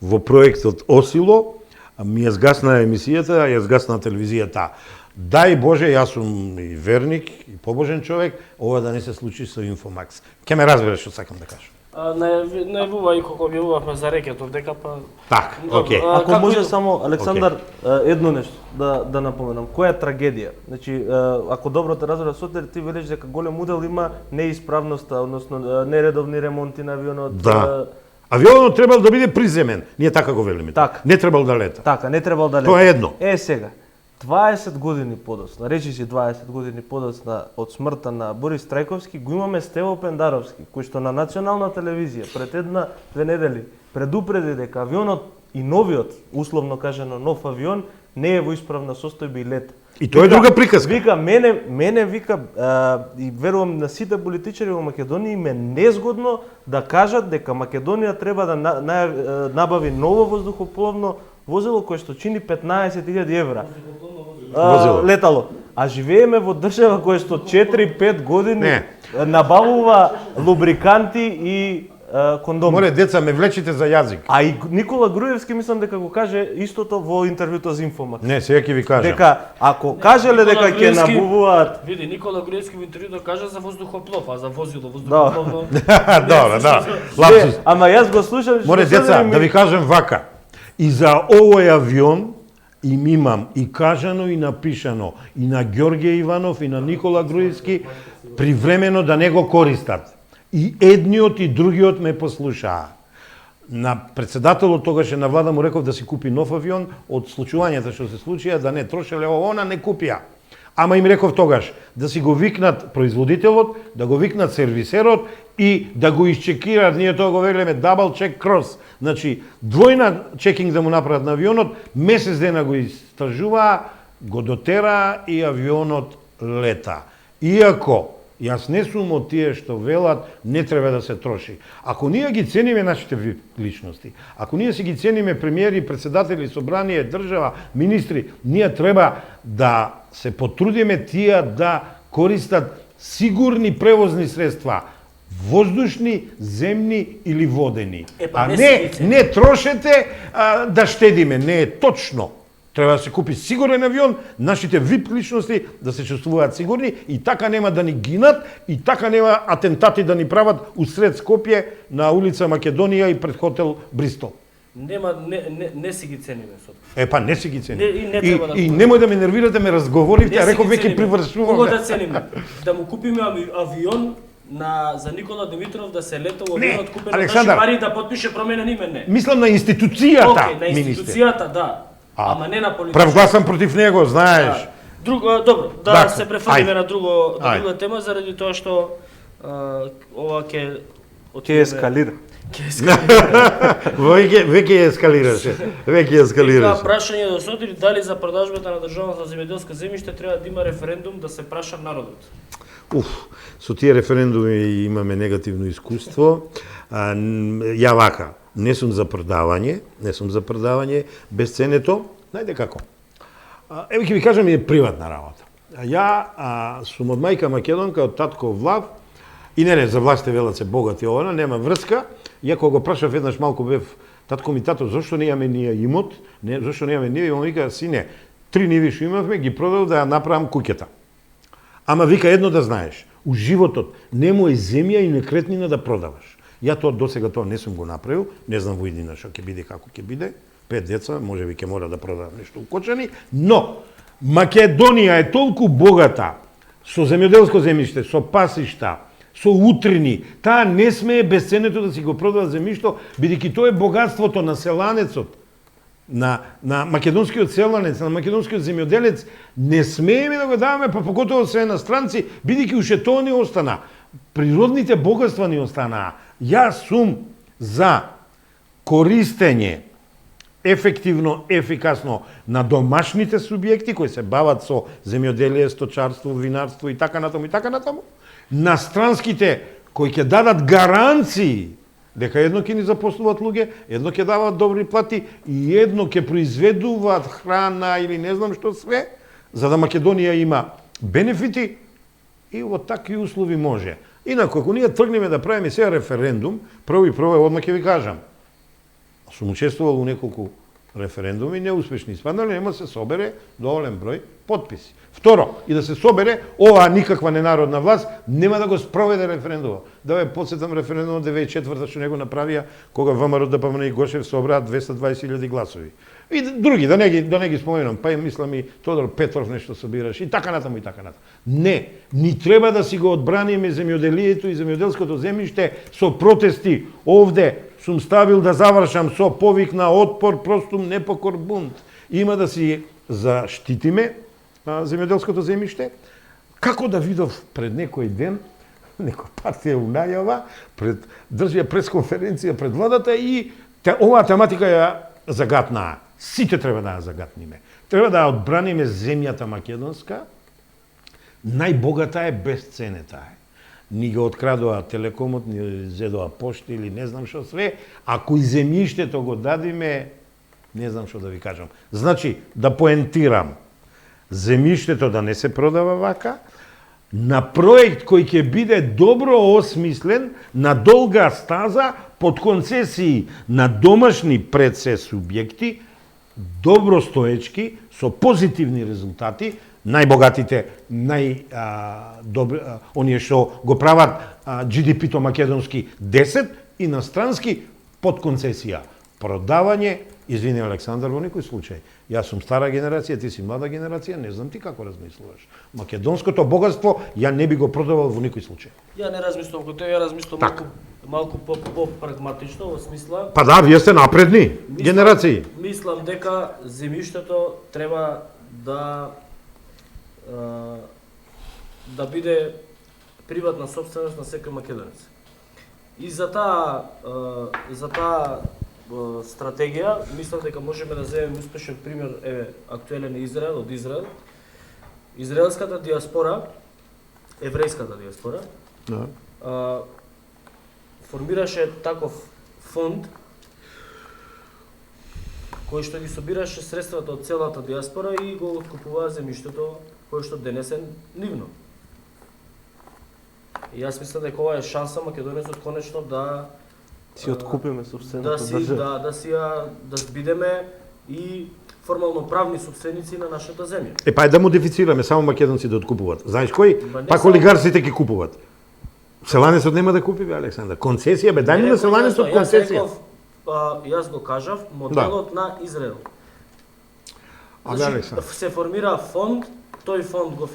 во проектот Осило, ми ја згасна емисијата, ја згасна телевизијата. Дај Боже, јас сум и верник, и побожен човек, ова да не се случи со Инфомакс. Ке ме разбереш што сакам да кажам. Најавува и како објавувавме за рекетот, дека па... Так, окей. Ако може само, Александар, едно нешто да напоменам. Која е трагедија? Значи, ако добро те разберав, Сотир, ти велиш дека голем удел има неисправноста, односно нередовни ремонти на авионот. Да. Авионот требал да биде приземен. Ние така го велиме. Така. Не требал да лета. Така, не требал да лета. Тоа е едно. Сега, 20 години подоцна, речи си 20 години подоцна од смртта на Борис Трајковски, го имаме Стево Пендаровски, кој што на национална телевизија пред 1-2 недели предупреди дека авионот и новиот, условно кажано нов авион, не е во исправна состојба и лета. И тоа е друга приказка. Вика, мене вика, и верувам на сите политичари во Македонија им е незгодно да кажат дека Македонија треба да набави ново воздухопловно возило кое што чини 15.000 евра. Летало. А живееме во држава која што 4-5 години набавува лубриканти и кондоми. Море, деца, ме влечите за јазик. А и Никола Груевски мислам дека го каже истото во интервјуто за Инфомакс. Не, сега ќе ви кажам. Дека ако кажеле дека ќе набувуваат... Види, Никола Груевски во интервјуто кажа за воздухоплов, а за возило воздухопловно... Добро, да. Лапсус. Ама јас го слушам... Море, деца, да ви кажам вака. И за овој авион им имам и кажано и напишано и на Ѓорѓе Иванов и на Никола Груевски привремено да не го користат. И едниот и другиот ме послушаа. На председателот тогаш на влада му реков да си купи нов авион од случувањата што се случија, да не трошеле она не купија. Ама им реков тогаш да си го викнат производителот, да го викнат сервисерот и да го исчекираат, ние тоа го велеме double check cross. Значи, двојна чекинг да му направат на авионот, месец дена го истражуваа, го дотераа и авионот лета. Иако Јас не сум од тие што велат не треба да се троши. Ако ние ги цениме нашите личности, ако ние си ги цениме премиери, председатели, собрание, држава, министри, ние треба да се потрудиме тие да користат сигурни превозни средства, воздушни, земни или водени. А не трошете да штедиме, не е точно. Треба да се купи сигурен авион, нашите VIP личности да се чувствуваат сигурни и така нема да ни гинат и така нема атентати да ни прават усред Скопје на улица Македонија и пред хотел Бристол. Не си ги цениме со. Па не си ги цениме. И немој да ме нервирате, ме разговоривте, а реков веќе привршувам. Кого да цениме? Да му купиме авион за Никола Димитров да се лета во авионот купен од наши пари да подпише променен име, не. Мислам на институцијата, на институцијата, да. Ама не на политички. Правгласам против него, знаеш. Добро, да се префрлиме на друга тема, заради тоа што ова ќе ескалира. Веќе ескалираше. Така, прашање до Сотир, дали за продажбата на државното земјоделско земјиште треба да има референдум да се праша народот? Со тие референдуми имаме негативно искуство. Ја вака, не сум за продавање без ценето. Знаете како? Еве ќе ви кажам, е приватна работа. Ја сум од мајка македонка, од татко Влав, и не, за властите велат се богати овој, нема врска. Ја кога го прашав еднаш малку бев, татко ми, тато, зошто не имаме ние имот? Зошто не имаме ние? И он вика, сине, 3 ниви што имавме, ги продав да ја направам куќата. Ама вика, едно да знаеш, у животот немој земја и некретнина да продаваш. Ја тоа досега тоа не сум го направил, не знам во иднина што ќе биде, како ќе биде. 5 деца, можеби ќе мора да продавам нешто укочени, но Македонија е толку богата со земјоделско земјиште, со пасишта, со утрини, таа не смее без ценето да си го продава земјишто, бидејќи тоа е богатството на селанецот, на македонскиот селанец, на македонскиот земјоделец, не смееме да го даваме, па поготово се иностранци, бидејќи уште тоа не остана. Природните богатства ни останаа. Јас сум за користење ефективно, ефикасно на домашните субјекти кои се бават со земјоделие, сточарство, винарство и така натаму, на странските кои ќе дадат гаранции дека едно ќе ни запослуваат луѓе, едно ќе даваат добри плати и едно ќе произведуваат храна или не знам што све, за да Македонија има бенефити и во такви услови може. Инаку, ако ние тргнеме да правиме сега референдум, прво одма ќе ви кажам, сум учествувал у неколку референдуми, неуспешни испаднали, нема се собере доволен број потписи. Второ, и да се собере, оваа никаква ненародна власт нема да го спроведе референдумот. Да ве подсетам референдумот 2004 што него направија, кога ВМРО, ДПМН и Гошев собраа 220.000 гласови. И други, да не ги споменам, па и мислам и Тодор Петров нешто собираш, и така натаму, и така натаму. Не, ни треба да си го одбраниме земјоделието и земјоделското земјиште со протести. Овде сум ставил да завршам со повик на отпор, простум непокор, бунт. Има да си заштитиме земјоделското земјиште. Како да видов пред некој ден, некоја партија у најава, држија пресконференција пред владата и оваа тематика ја загатнаа. Сите треба да ја загатниме. Треба да ја одбраниме земјата македонска. Најбогата е, безценета е. Ни го открадоа телекомот, ни зедоа пошти или не знам што све. Ако и земјиштето го дадиме, не знам што да ви кажам. Значи, да поентирам, земјиштето да не се продава вака, на проект кој ќе биде добро осмислен, на долга стаза, под концесии на домашни пред се субјекти, добро стоечки, со позитивни резултати, најбогатите, оние што го прават GDP-то македонски 10 и настрански под концесија. Продавање, извини Александар, во некој случај. Јас сум стара генерација, ти си млада генерација, не знам ти како размислуваш. Македонското богатство ја не би го продавал во никој случај. Ја не размислувам како тоа, ја размислувам малку по-прагматично во смисла. Па да, вие сте напредни генерации. Мислам дека земјиштето треба да биде приватна собственост на секој македонец. И за таа стратегија, мислам дека можеме да земеме успешен пример, актуелен Израел, од Израел. Израелската диаспора еврејската диаспора, Да. формираше таков фонд кој што ги собираше средствата од целата диаспора и го откупуваа земјиштето кое што денес е нивно. И јас мислам дека ова е шанса македонецот конечно да Си откупиме собствената држава. да бидеме и формално правни собственици на нашата земја. Па да модифицираме, само македонци да откупуваат. Знаеш кој? Ба не Пак само- олигарсите ги купуваат. Селанецот нема да купи, бе, Александар. Концесија, бе, дај ми на селанецот концесија. Јас го кажав, моделот на Израел. А, Значи, Александар. се формира фонд, тој фонд го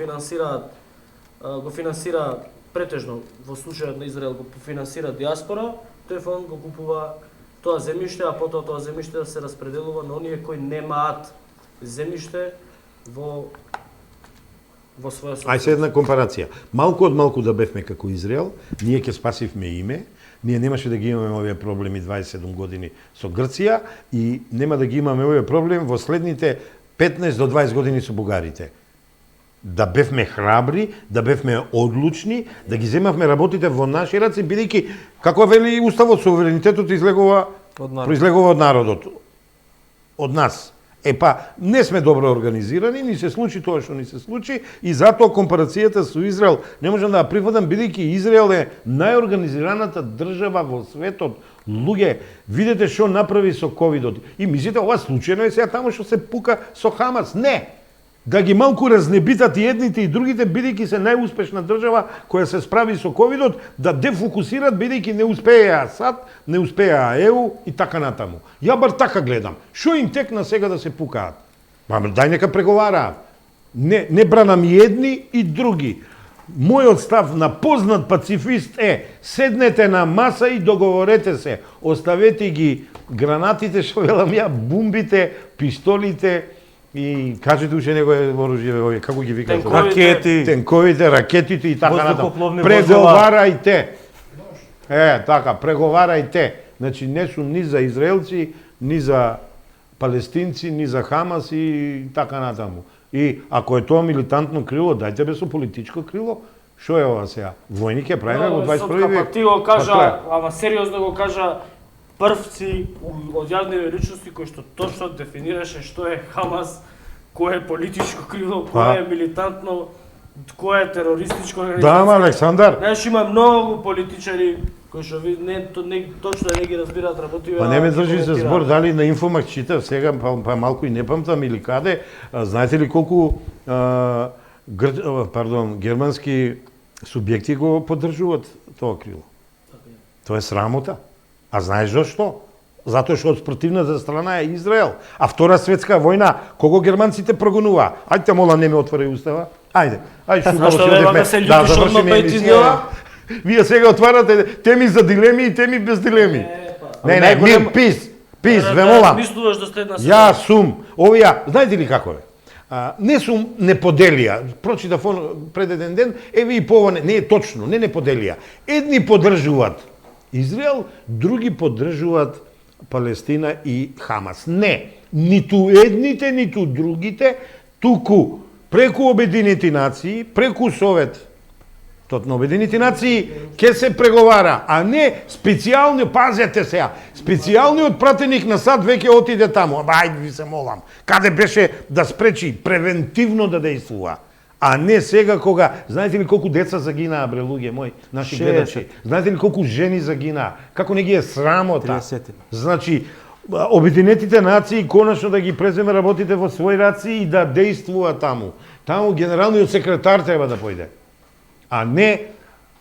финансира претежно во случајот на Израел го финансира диаспора, тој фонд го купува тоа земјиште, а потоа тоа земјиште се распределува на оние кои немаат земјиште во своја собственост. Ај се една компарација. Малку од малку да бевме како Израел, ние ќе спасивме име, ние немаше да ги имаме овие проблеми 27 години со Грција и нема да ги имаме овие проблеми во следните 15 до 20 години со бугарите. Да бевме храбри, да бевме одлучни, да ги земавме работите во наши раци, бидејќи, како вели Уставот, суверенитетот излегува Од народот. произлегува од народот, од нас. Не сме добро организирани, ни се случи тоа што ни се случи и затоа компарацијата со Израел не можам да ја прифатам, бидејќи Израел е најорганизираната држава во светот. Луѓе, видете што направи со ковидот. И мислите, ова случајно е сега таму што се пука со Хамас. Не! Да ги малку разнебитат и едните и другите, бидејќи се најуспешна држава која се справи со ковидот, да дефокусират, бидејќи не успеа САД, не успеа ЕУ и така натаму. Ја бар така гледам. Што им текна сега да се пукаат? Дај нека преговараат. Не бранам и едни и други. Мојот став на познат пацифист е: седнете на маса и договорете се. Оставете ги гранатите, што велам ја, бумбите, пистолите, и кажете уште него е оружје, овие, како ги викаат? Тенковите, ракетите и така натаму. Преговарајте. Така, преговарајте. Значи, не сум ни за израелци, ни за палестинци, ни за Хамас и така натаму. И ако е тоа милитантно крило, дајте бе со политичко крило. Што е ова сега? Војник е правиме во 21 век. Ти го кажа, ама сериозно го кажа, првци од јавни личности кои што точно дефинираше што е Хамас, кој е политичко крило, кој е милитантно, кој е терористичко организација. Да, ама Александар. Знаеш, има многу политичари кои што точно не ги разбираат работиве. Па не ме држи се збор, дали на Инфомак читав сега, па малку и не памтам или каде. Знаете ли колку германски субјекти го поддржуваат тоа крило? Тоа е срамота. А знаеш зашто? Затоа што од спротивната страна е Израел. А Втора светска војна, кого германците прогонува? Ајде, мола, не ме отвори устава. Ајде шутаво си одевме. Да, завршиме емисија. Вие сега отварате теми за дилеми и теми без дилеми. Не, мир, пис, ве молам. Мислуваш да сте една Јас сум, овие, знаете ли како е? Не сум не поделија. Прочитав пред еден ден, еве и по не е точно, не поделија. Едни поддржуваат Израел, други поддржуваат Палестина и Хамас. Не, ниту едните, ниту другите, туку преку Обединети нации, преку Советот на Обединети нации, ќе се преговара, а не специјални, пазете сега, специјалниот пратеник на САД веќе отиде таму. Ајде ви се молам, каде беше да спречи превентивно да действува. А не сега кога, знаете ли колку деца загинаа, бре луѓе мои, наши гледачи? Знаете ли колку жени загинаа? Како не ги е срамота? 30. Значи, Обединетите нации конечно да ги преземе работите во своји раци и да действува таму. Таму генералниот секретар треба да појде. А не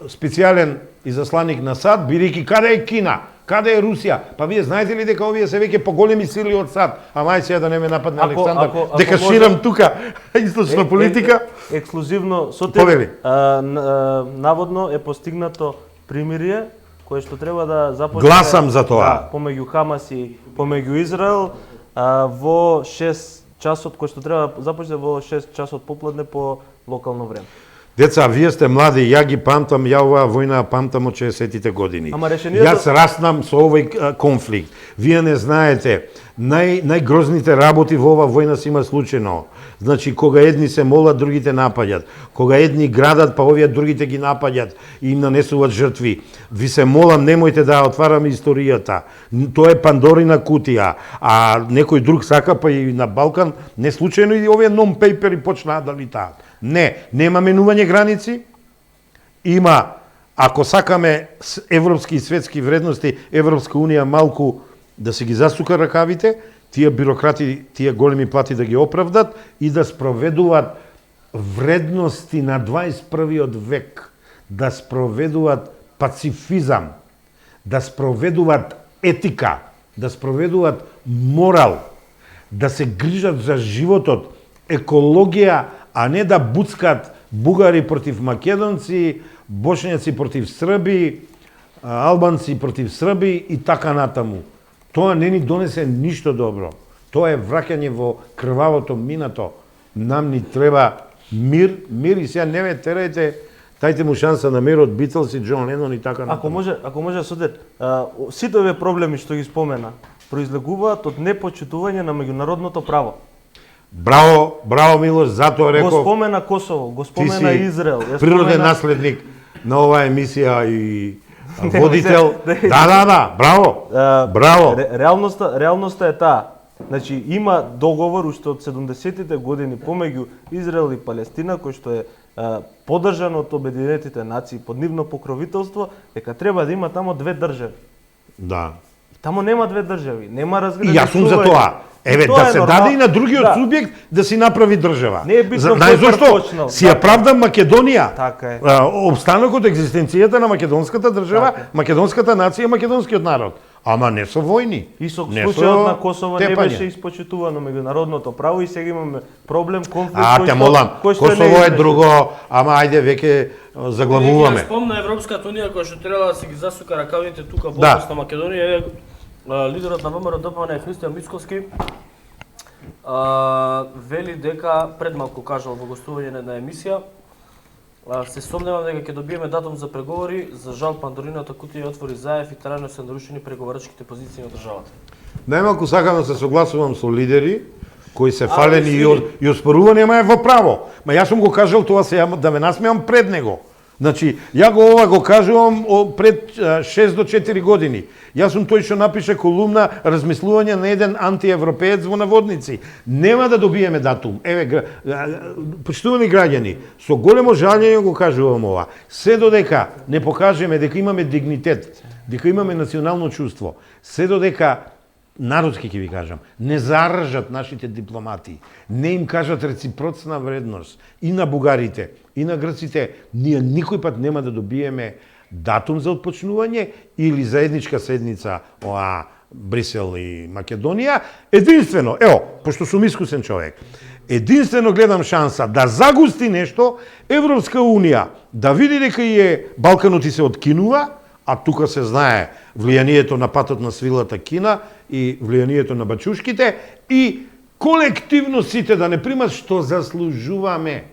специјален изасланик на САД, бидејќи каде е Кина? Каде е Русија? Па вие знаете ли дека овие се веќе поголеми сили од САД? Мај сега да не ме нападне Александар, дека ширам тука источна политика. Ексклузивно со Повели. Наводно е постигнато примирие кое што треба да започне. Гласам за тоа. Помеѓу Хамас и помеѓу Израел во 6 часот, кој што треба да започне во 6 часот попладне по локално време. Деца, вие сте млади, ја ги памтам, ја оваа војна памтам од 60-тите години. Ама решението- Јас раснам со овој конфликт. Вие не знаете, најгрозните работи во оваа војна се има случајно. Значи, кога едни се молат, другите напаѓат. Кога едни градат, па овие другите ги напаѓат и им нанесуваат жртви. Ви се молам, немојте да отвараме историјата. Тоа е Пандорина кутија, а некој друг сака, па и на Балкан, не случајно и овие non-пейпери почнаа да летаат. Не, нема менување граници, има, ако сакаме европски и светски вредности, Европска Унија малку да се ги засука ракавите, тие бюрократи, тие големи плати да ги оправдат и да спроведуваат вредности на 21. век, да спроведуваат пацифизам, да спроведуваат етика, да спроведуваат морал, да се грижат за животот, екологија, а не да буцкат бугари против македонци, бошњаци против срби, албанци против срби и така натаму. Тоа не ни донесе ништо добро. Тоа е враќање во крвавото минато. Нам ни треба мир и сега не ме терајте, тајте му шанса на мирот, Битлси, Џон Ленон и така натаму. Ако може Судир, сите овие проблеми што ги спомена произлегуваат од непочитување на меѓународното право. Браво, браво Милош, затоа Го реков. спомена Косово, го Ти спомена си Израел, природен наследник на оваа емисија и водител. не. Да, браво. Браво. Реалноста е таа. Значи има договор уште од 70-тите години помеѓу Израел и Палестина кој што е поддржан од Обединетите нации под нивно покровителство, дека треба да има тамо две држави. Да. Тамо нема две држави, нема И разграничување. јас сум за тоа. Еве, Тоа да е се нормално. даде и на другиот Да. субјект да си направи држава. Не е битно Знаеш кој зашто? почнал. Си ја правда Македонија. Така е. Обстанокот, екзистенцијата на македонската држава, Така е. македонската нација, македонскиот народ. Ама не со војни. И со не случајот со на Косово не тепање. беше испочитувано меѓународното право и сега имаме проблем, конфликт Те молам, кој што Косово не е изрешен. друго, ама ајде веќе заглавуваме. Ја спомна Европската унија која што треба да се ги засука ракавите тука во Да. област на Македонија. Еве, лидерот на ВМРО ДПМН Христијан Мицковски вели дека пред малку кажал во гостување на емисија се сомневам дека ќе добиеме датум за преговори. За жал Пандорината кутија отвори заев и трајно се нарушени преговарачките позиции на државата. Најмалку сакам да се согласувам со лидери кои се фалени извини. и оспорувани, ама е во право. Ма јас сум го кажал тоа се да ме насмеам пред него. Значи, ја ова го кажувам пред 6 до 4 години. Јас сум тој што напише колумна размислување на еден антиевропеец во наводници. Нема да добиеме датум. Еве, почитувани граѓани, со големо жалење го кажувам ова. Се додека не покажеме дека имаме дигнитет, дека имаме национално чувство, се додека народски ќе ви кажам, не заражат нашите дипломати, не им кажат реципроцна вредност и на бугарите, и на грците, ние никој пат нема да добиеме датум за отпочнување или заедничка седница Брисел и Македонија. Единствено, пошто сум искусен човек, единствено гледам шанса да загусти нешто, Европска Унија да види дека и Балканот и се откинува, а тука се знае влијанието на патот на свилата Кина и влијанието на бачушките и колективно сите да не примат што заслужуваме.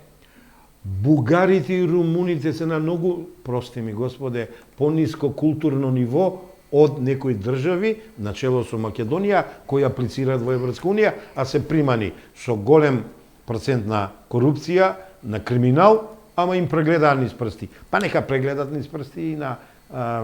Бугарите и румуните се на многу, прости ми Господе, пониско културно ниво од некои држави, начело со Македонија, кои аплицираат во Европска Унија, а се примани со голем процент на корупција, на криминал, ама им прегледаат низ прсти. Па нека прегледат низ прсти и на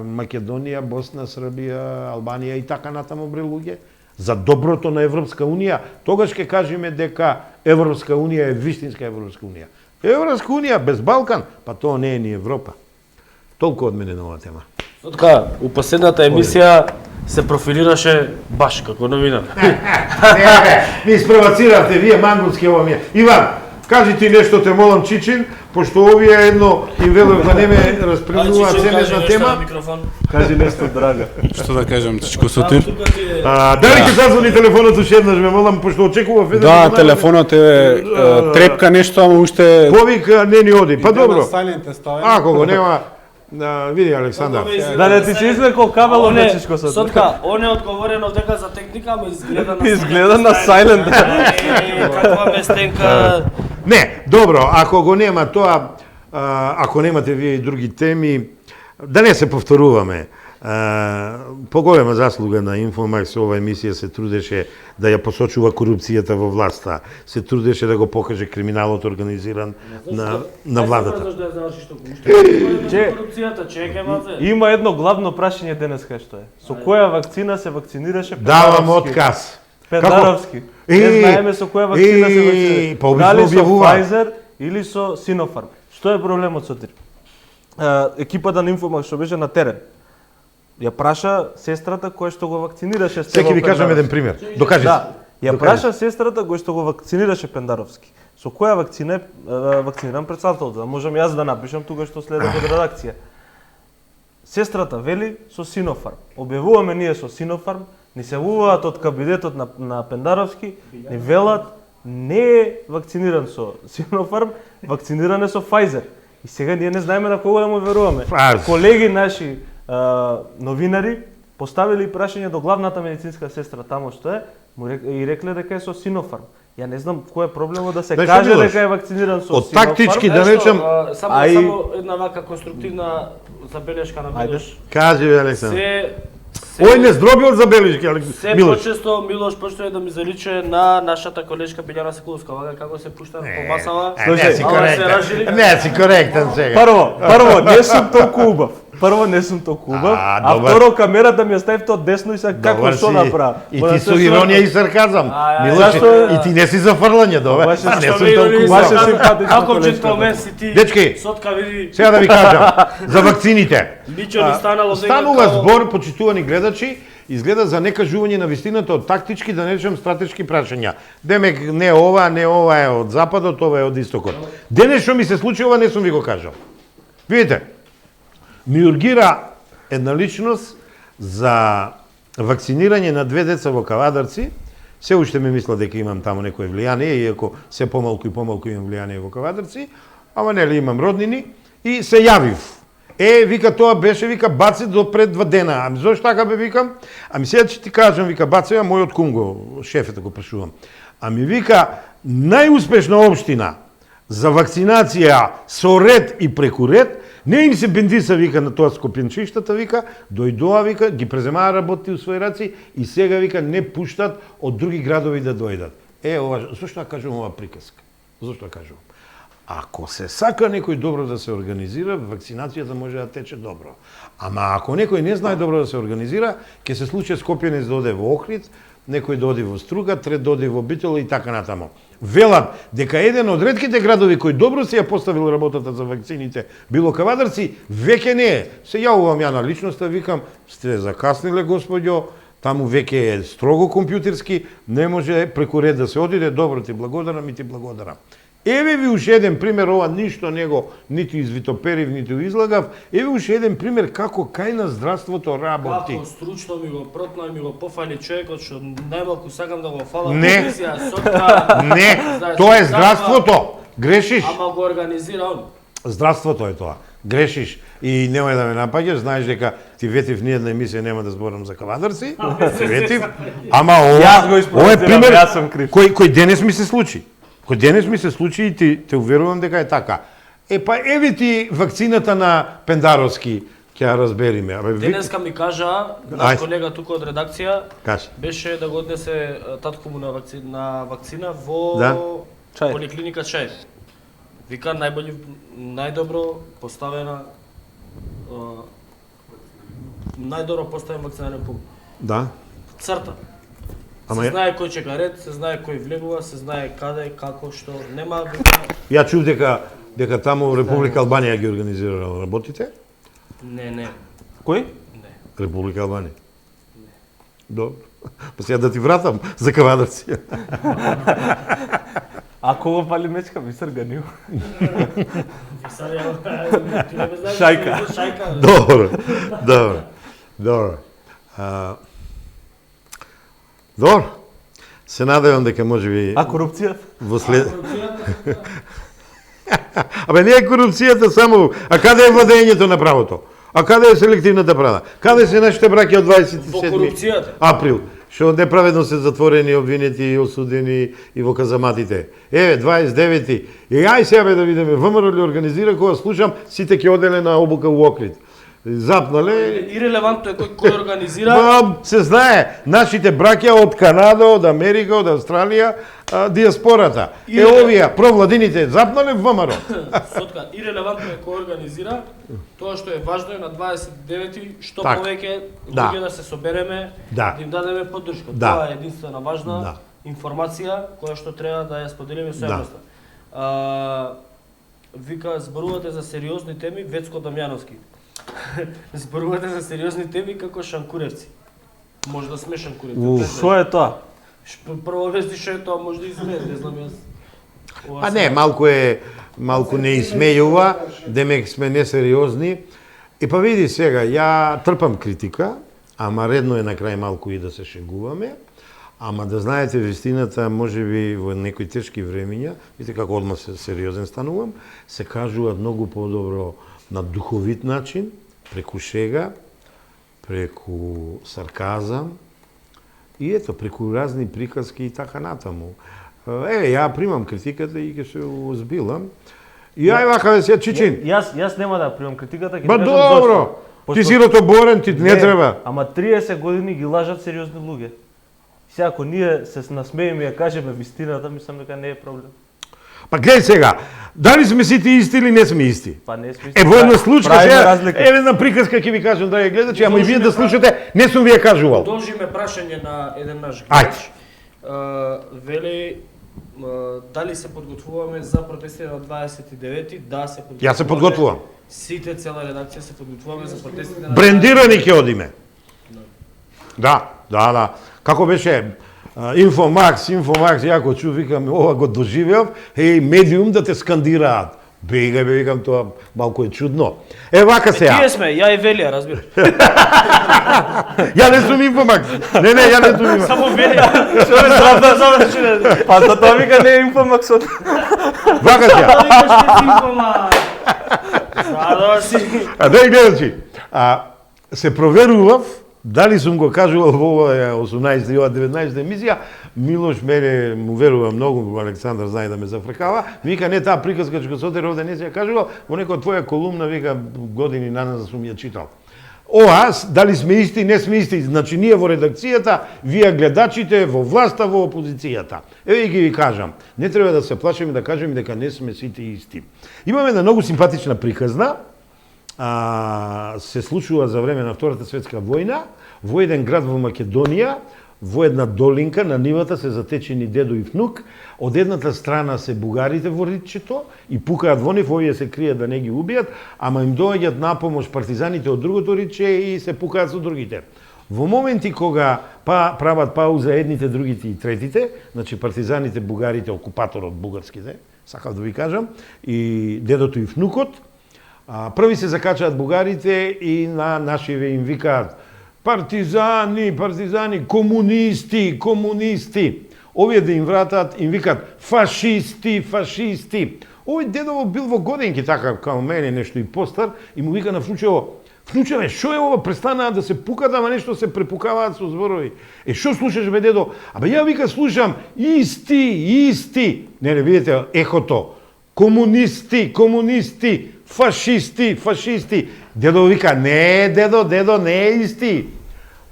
Македонија, Босна, Србија, Албанија и така натаму бре луѓе. За доброто на Европска Унија, тогаш ќе кажеме дека Европска Унија е вистинска Европска Унија. Европска Унија без Балкан, па тоа не е ни Европа. Толку од мене на оваа тема. Така, у последната емисија се профилираше баш како новинар. Ми испровоциравте вие мангурски ова ми. Иван, кажи ти нешто, те молам, Чичин, пошто овие едно им велев да не ме распредуваат семејна тема. Кажи нешто, драга. Што да кажам, Чичко Сотир? Дали ќе зазвони телефонот уште еднаш, ме молам, пошто очекував еден. Да, телефонот е трепка нешто, ама уште Повик не ни оди. Па добро. Silent е ставен. Ако го нема, види Александар. Да не ти се извлекол кабелот на Чичко Сотир. Сотка, он е одговорено дека за техника, ама Изгледа на silent. Каква местенка. Не, добро, ако го нема тоа, ако немате вие и други теми, да не се повторуваме. Поголема заслуга на Инфомакс ова емисија се трудеше да ја посочува корупцијата во власта, се трудеше да го покаже криминалот организиран на владата. Зашто ја завршиш толку? Корупцијата, чекај малце. Има едно главно прашање денеска што е. Со која вакцина се вакцинираше Давам отказ. Пендаровски. Не знаеме со која вакцина се вакцинираше. Па обично Дали со објавува. Pfizer или со Sinopharm. Што е проблемот со тие? Екипата на Инфомакс што беше на терен ја праша сестрата која што го вакцинираше Стево Сега ви кажам еден пример. Докажи. Да, ја Докажи. праша сестрата која што го вакцинираше Пендаровски. Со која вакцина е вакциниран председателот, да можам јас да напишам тука што следи од редакција. Сестрата вели со Sinopharm. Објавуваме ние со Sinopharm, ни се јавуваат од кабинетот на Пендаровски, ни велат не е вакциниран со Sinopharm, вакциниран е со Pfizer. И сега ние не знаеме на кого да му веруваме. Колеги наши новинари поставили прашање до главната медицинска сестра тамо што е, и рекле дека е со Sinopharm. Ја не знам кој е проблемот да се Знаеш, каже Милош, дека е вакциниран со од Sinopharm. тактички да речем, Само една вака конструктивна забелешка на Милош. кажи Александр. Се Ој не здробил забелешки, се Милош. почесто Милош почнува да ми заличе на нашата колешка Билјана Секуловска, вака како се пушта по масала. Не си коректен. Не си коректен сега. Прво, не сум толку убав. Прво, не сум толку убав, а добар. второ, камерата ми ја ставите од десно и сега како Добар што си. направа. И ти со иронија и сарказам. Милош, зашто- и ти не си за фрлање, добре? Ваше Не што сум ви толку иронија убав. Ваше симпатично Ако колешка, джентлмен си ти. Дечки, Сотка види. Сега да ви кажам за вакцините. Ничо ни станало дека Станува као- збор, почитувани гледачи, изгледа за некажување на вистината од тактички, да не речем стратешки прашања. Демек не ова е од западот, ова е од истокот. Денес што ми се случи ова не сум ви го кажал. Видите, ми ургира една личност за вакцинирање на 2 деца во Кавадарци. Се уште ми мисла дека имам таму некое влијание, иако се помалку и помалку имам влијание во Кавадарци, ама нели имам роднини и се јавив. Вика, тоа беше, вика, баци до пред 2 дена. Ами зошто така бе, викам? Ами сега ќе ти кажам, вика, баци, мојот кум го, шефете го прашувам. Ами вика, најуспешна општина за вакцинација со ред и преку ред, не им се бендиса, вика, на тоа скопјанчиштата, вика, дојдоа, вика, ги преземаа работи у своји раци и сега, вика, не пуштат од други градови да дојдат. Ова, зошто ја кажувам ова приказка? Зошто ја кажувам? Ако се сака некој добро да се организира, вакцинацијата може да тече добро. Ама ако некој не знае добро да се организира, ќе се случи Скопјанец да оде во Охрид, некој да оди во Струга, трет да оди во Битола и така натаму. Велат дека еден од ретките градови кој добро се ја поставил работата за вакцините било Кавадарци, веќе не е. Се јавувам ја на личноста, викам, сте закасниле, господјо, таму веќе е строго компјутерски, не може преку ред да се одиде, добро ти благодарам и ти благодарам. Еве ви уште еден пример, ова ништо него ниту извитоперив, ниту излагав, еве уште еден пример како кај на здравството работи. Како стручно ми го протна и ми го пофали човекот што најмалку сакам да го фалам. Не. Сотка, Не, значи, тоа е таква- здравството. Грешиш. Ама го организира он. Здравството е тоа. Грешиш. И немој да ме напаѓаш, знаеш дека ти ветив ни една емисија нема да зборам за Кавадарци. Ветив. Ама Јас го ова е испровоцирам, пример јас сум крив. кој денес ми се случи. Кој денес ми се случи и те уверувам дека е така. Па еве ти вакцината на Пендаровски, ќе ја разбериме. Абе, Денеска ми кажа Ајде. наш колега тука од редакција, Кажи. беше да го однесе татко му на вакцина во Да. Чај. поликлиника Чај. Вика најдобро поставена најдобро поставен вакцинарен пункт. Да. Црта. Ама Се ја- знае кој чека ред, се знае кој влегува, се знае каде, како, што, нема... Ја чув дека таму во Република Албанија ги организирала работите. Не. Кој? Не. Република Албанија. Добро. Па сега да ти вратам за Кавадарци. Ако го пали мечка, ми срганил. Шајка. Добро. Добро. Добро. Се надевам дека можеби А корупција? во след... Абе не е корупцијата само, а каде е владењето на правото? А каде е селективната правда? Каде се нашите браќа од Во 27 корупцијата. април? Што неправедно се затворени, обвинети и осудени и во казаматите. Еве, 29-ти. И ај сега бе да видиме, ВМРО ли организира, кога слушам, сите ќе оделе на обука у Охрид. Запнале. Ирелевантно е кој организира. Па, се знае, нашите браќа од Канада, од Америка, од Австралија, диаспората. Овие, провладините, запнале ВМРО. Сотка, ирелевантно е кој организира. Тоа што е важно е на 29-ти, што Так. повеќе Да. луѓе да се собереме, Да. да им дадеме поддршка. Да. Тоа е единствена важна Да. информација која што треба да ја споделиме со Да. јавноста. Вика, зборувате за сериозни теми, Вецко Дамјановски. Зборувате за сериозни теми како шанкуревци. Може да сме шанкуревци. Што е тоа? Прво вести што е тоа, може да изгледа, не знам јас. Ова Па се- не, малку не исмејува, демек сме несериозни. И па види сега, ја трпам критика, ама редно е на крај малку и да се шегуваме. Ама да знаете, вистината, може би во некои тешки времиња, видите како одма се сериозен станувам, се кажуваат многу подобро на духовит начин, преку шега, преку сарказам, и ето, преку разни приказки и така натаму. Ја примам критиката и ќе се озбилам. И ај вака да се Чичин. Јас нема да примам критиката, ќе Ба кажам добро. зошто. Ти си ротоборен, ти не треба. Ама 30 години ги лажат сериозни луѓе. Сега ако ние се насмееме и ја кажеме вистината, мислам дека не е проблем. Па гледај сега, дали сме сите исти или не сме исти? Па не сме. Во една случка правиме сега, разлика. еве една приказка ќе ви кажам, драги гледачи, ама и вие да слушате, не сум ви ја кажувал. Должиме прашање на еден наш Ајде. гледач. Вели, дали се подготвуваме за протести на 29-ти? Да, се подготвуваме. Јас се подготвувам. Сите, цела редакција се подготвуваме за протестите на Брендирани ќе одиме. Да. Како беше Инфомакс, јако чу, викам, ова го доживеав, медиум да те скандираат. Бега, викам, тоа малку е чудно. Вака сега. Тие сме, ја и Велија, разбираш. Ја не сум Инфомакс. Не, ја не сум Инфомакс. Само Велија. Што ме заврши. Па затоа вика не е инфомаксот. Вака сега. Дај гледачи, се проверував дали сум го кажувал во оваа 18 и ова 19 емисија. Милош мене му верува многу, Александар знае да ме зафркава. Вика, не таа приказка што Сотир овде не се ја кажувал, во некоја твоја колумна, вика, години наназад сум ја читал. Ова, дали сме исти, не сме исти, значи ние во редакцијата, вие гледачите, во власта, во опозицијата. Еве ги ви кажам, не треба да се плашиме да кажеме дека не сме сите исти. Имаме една многу симпатична приказна, се случува за време на Втората светска војна, во еден град во Македонија, во една долинка на нивата се затечени дедо и внук, од едната страна се бугарите во ридчето и пукаат во нив, овие се кријат да не ги убијат, ама им доаѓаат на помош партизаните од другото ридче и се пукаат со другите. Во моменти кога прават пауза едните, другите и третите, значи партизаните, бугарите, окупаторот бугарските, сакав да ви кажам, и дедото и внукот, први се закачаат бугарите и на нашиве им викаат партизани, комунисти. Овие да им вратат, им викаат фашисти. Овој дедово бил во годинки, така као мене, нешто и постар, и му вика на внучево, внучеве, шо е ова, престанаа да се пукат, ама нешто се препукаваат со зборови. Шо слушаш, бе, дедо? Абе, ја вика, слушам, исти. Не, видите, ехото. Комунисти, фашисти. Дедо вика, не, дедо, не е исти.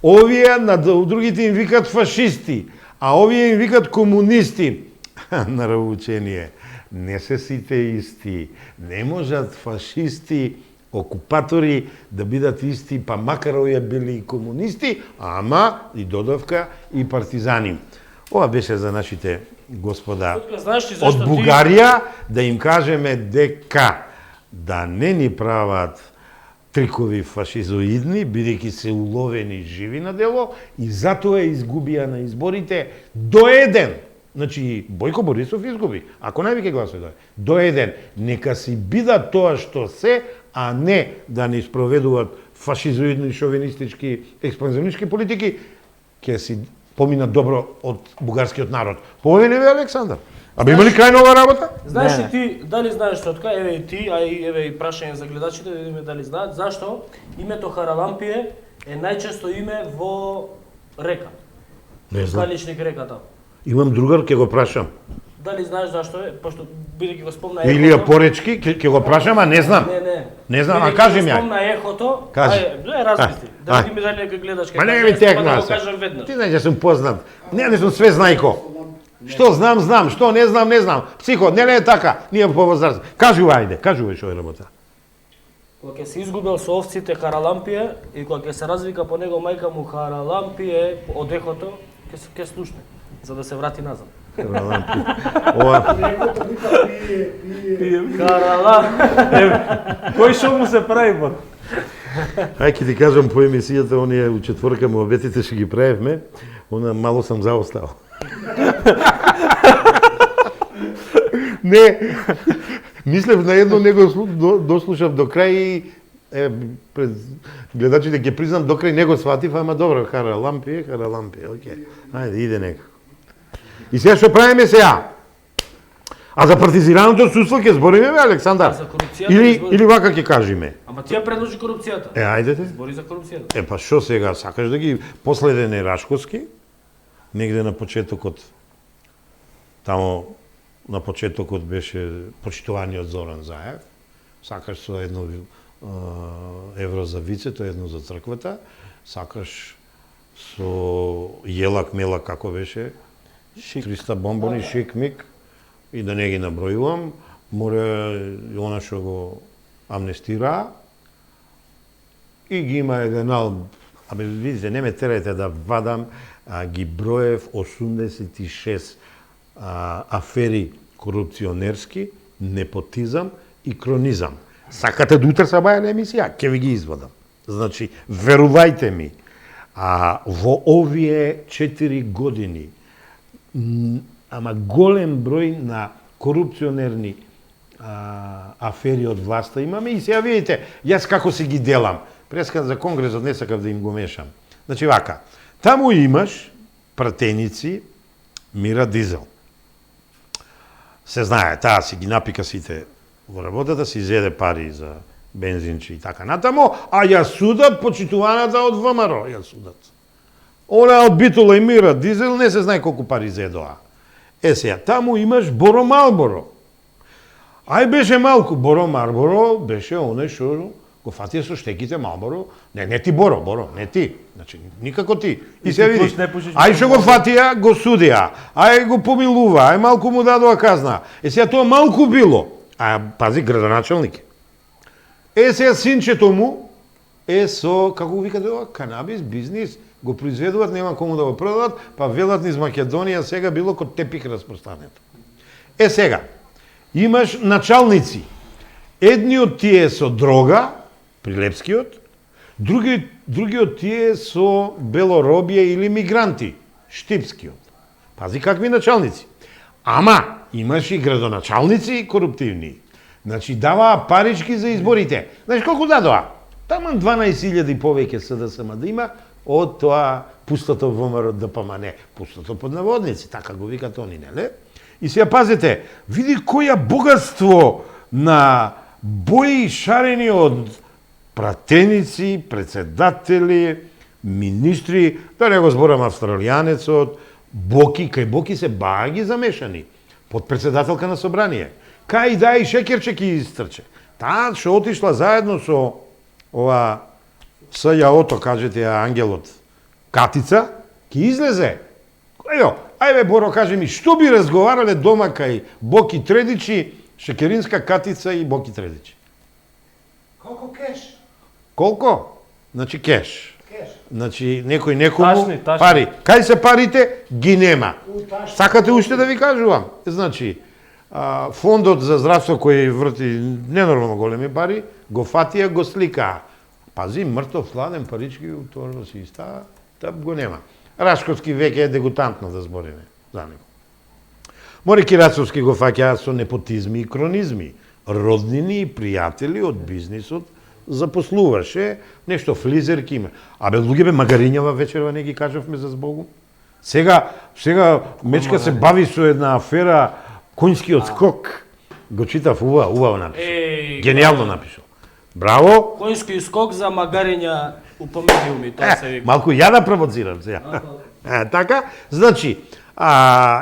Овие на другите им викат фашисти, а овие им викат комунисти. Наравучение. Не се сите исти. Не можат фашисти, окупатори да бидат исти, па макар овие били и комунисти, ама и додавка и партизани. Ова беше за нашите господа од Бугарија, да им кажеме дека да не ни прават трикови фашизоидни, бидејќи се уловени живи на дело и затоа изгубија на изборите до еден. Значи, Бојко Борисов изгуби, ако највеќе гласови даде. До еден. Нека си бидат тоа што се, а не да ни спроведуваат фашизоидни, шовинистички, експанзионистички политики, ќе си поминат добро од бугарскиот народ. Повели ви, Александар? Абе има ли крај на оваа работа? Знаеш Не. ли ти, дали знаеш Сотка, еве и ти, а и еве и прашање за гледачите, да видиме дали знаат, зашто името Харалампие е најчесто име во река. Не знам. Каличник река таму. Имам другар, ќе го прашам. Дали знаеш зашто е? Пошто бидејќи го спомна Илија ехото. Поречки, ќе го прашам, а не знам. Не. Не знам, а Бидејќи кажи го ми, ај. спомна ехото. Кажи. Размисли. Да Ај. видиме дали некој гледачки. Ма не ми текна Да се. го кажам веднаш. Ти знаеш, сум познат. Не сум све знајко. Што знам, знам, што не знам, не знам. Психо, не е така. Ние повозраст. Кажувај, ајде, кажувај што е работа. Кога ќе се изгубил со овците Харалампие и кога ќе се развика по него мајка му Харалампие од ехото, ќе слушне за да се врати назад. Ова, Некото вика пие. Кој шо му се прави бо? ај ќе ти кажам по емисијата, оние у четворка му обетите што ги правевме, она мало сам заостал. Не, мислев на едно, не го дослушав до крај и пред гледачите ќе признам до крај не го сватив, ама добро, Харалампие, окей. Ајде, иде некако. И сега што правиме сега? А за партизираното судство ќе збориме, бе, Александар? За корупцијата Или, ќе збориме. или вака ќе кажеме? Ама ти ја предложи корупцијата. Ајдете. Збори за корупцијата. Па што сега, сакаш да ги последене Рашковски? Негде на почетокот, тамо на почетокот беше почитуваниот Зоран Заев, сакаш со едно евро за вицето, едно за црквата, сакаш со јелак мелак како беше, 300 бомбони, шик мик, и да не ги набројувам, мора и она што го амнестира, и ги има еден абе видите, не ме терајте да вадам, ги броев 86 афери корупционерски, непотизам и кронизам. Сакате да утре са баја на емисија, ќе ви ги извадам. Значи, верувајте ми, во овие 4 години, ама голем број на корупционерни афери од власта имаме и сега видите, јас како си ги делам. Преска за Конгресот не сакав да им го мешам. Значи вака, таму имаш пратеници Мира Дизел. Се знае, таа си ги напика сите во работата, си зеде пари за бензинчи и така натамо, а ја судат почитуваната од ВМРО, ја судат. Она од Битола и Мира Дизел не се знае колку пари зедоа. Сега, таму имаш Боро Малборо. Ај беше малку, Боро Марборо беше оној што го фатија со штеките Малборо. Не ти Боро, не ти. Значи, никако ти. И се видиш, ај што го фатија, го судија, ај го помилува, ај малку му дадоа казна. Сега тоа малку било. Пази, градоначалник. Сега синчето му со, како го викате ова, канабис, бизнис, го произведуваат, нема кому да го продадат, па велат низ Македонија сега било код тепик распространето. Сега, имаш началници. Едни од тие со дрога, Прилепскиот, другиот тие со белоробие или мигранти, Штипскиот. Пази какви началници. Ама, имаш и градоначалници коруптивни. Значи, даваа парички за изборите. Знаеш колку дадоа? Таман 12.000 повеќе СДСМ да има од тоа пустото ВМРО ДПМ, не, пустото под наводници, така го викат они, неле? И сега пазете, види која богатство на бои шарени од пратеници, председатели, министри, да не го зборам австралијанецот, Боки, кај Боки се баги замешани, под председателка на собрание. Кај да и шекерче ки истрче. Таа што отишла заедно со ова СЈО-то, кажете ја ангелот, Катица, ки излезе. Ево, ајде Боро, кажи ми, што би разговарале дома кај Боки Тредичи, Шекеринска Катица и Боки Тредичи? Колку кеш? Колко? Значи кеш. Кеш. Значи некој некому Ташни. пари. Кај се парите? Ги нема. Ташни. Сакате уште да ви кажувам? Значи, фондот за здравство кој врти ненормално големи пари, го фатија, го сликаа. Пази, мртов, сладен, парички, тоа си става, тап го нема. Рашковски веќе е дегутантно да збориме за него. Мори Кирацовски го фаќаа со непотизми и кронизми. Роднини и пријатели од бизнисот запослуваше, нешто флизерки има. Абе, луѓе бе, магарињава вечерва не ги кажавме за збогу. Сега Мечка се бави со една афера Конјскиот скок. Го читав убаво напишал. Гениално. Генијално напишал. Браво. Коњски скок за магарења у помедиуми, тоа се вика. Малку ја да провоцирам сега. Така, значи,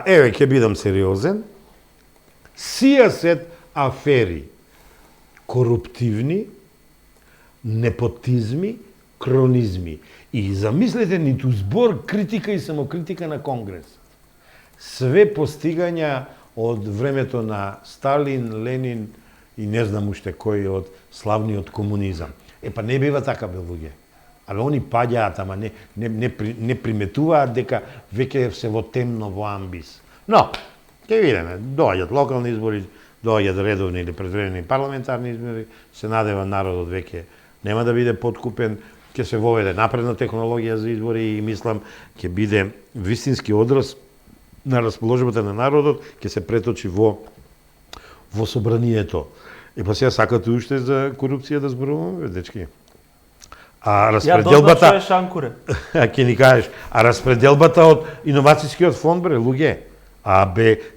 еве ќе бидам сериозен. Сијасет афери, коруптивни, непотизми, кронизми. И замислете ниту збор критика и самокритика на Конгрес. Све постигања од времето на Сталин, Ленин и не знам уште кој од славниот комунизам. Па не бива така, бе, луѓе. Абе, они паѓаат, ама не приметуваат дека веќе се во темно, во амбис. Но, ќе видиме, доаѓат локални избори, доаѓат редовни или предвремени парламентарни избори, се надева народот веќе нема да биде подкупен, ќе се воведе напредна технологија за избори и мислам ќе биде вистински одраз на расположбата на народот, ќе се преточи во собранието. Па сега сакате уште за корупција да зборуваме, дечки? А распределбата... Ја дознав што е шанкуре. Ќе ни кажеш, а распределбата од иновацијскиот фонд, бре, луѓе,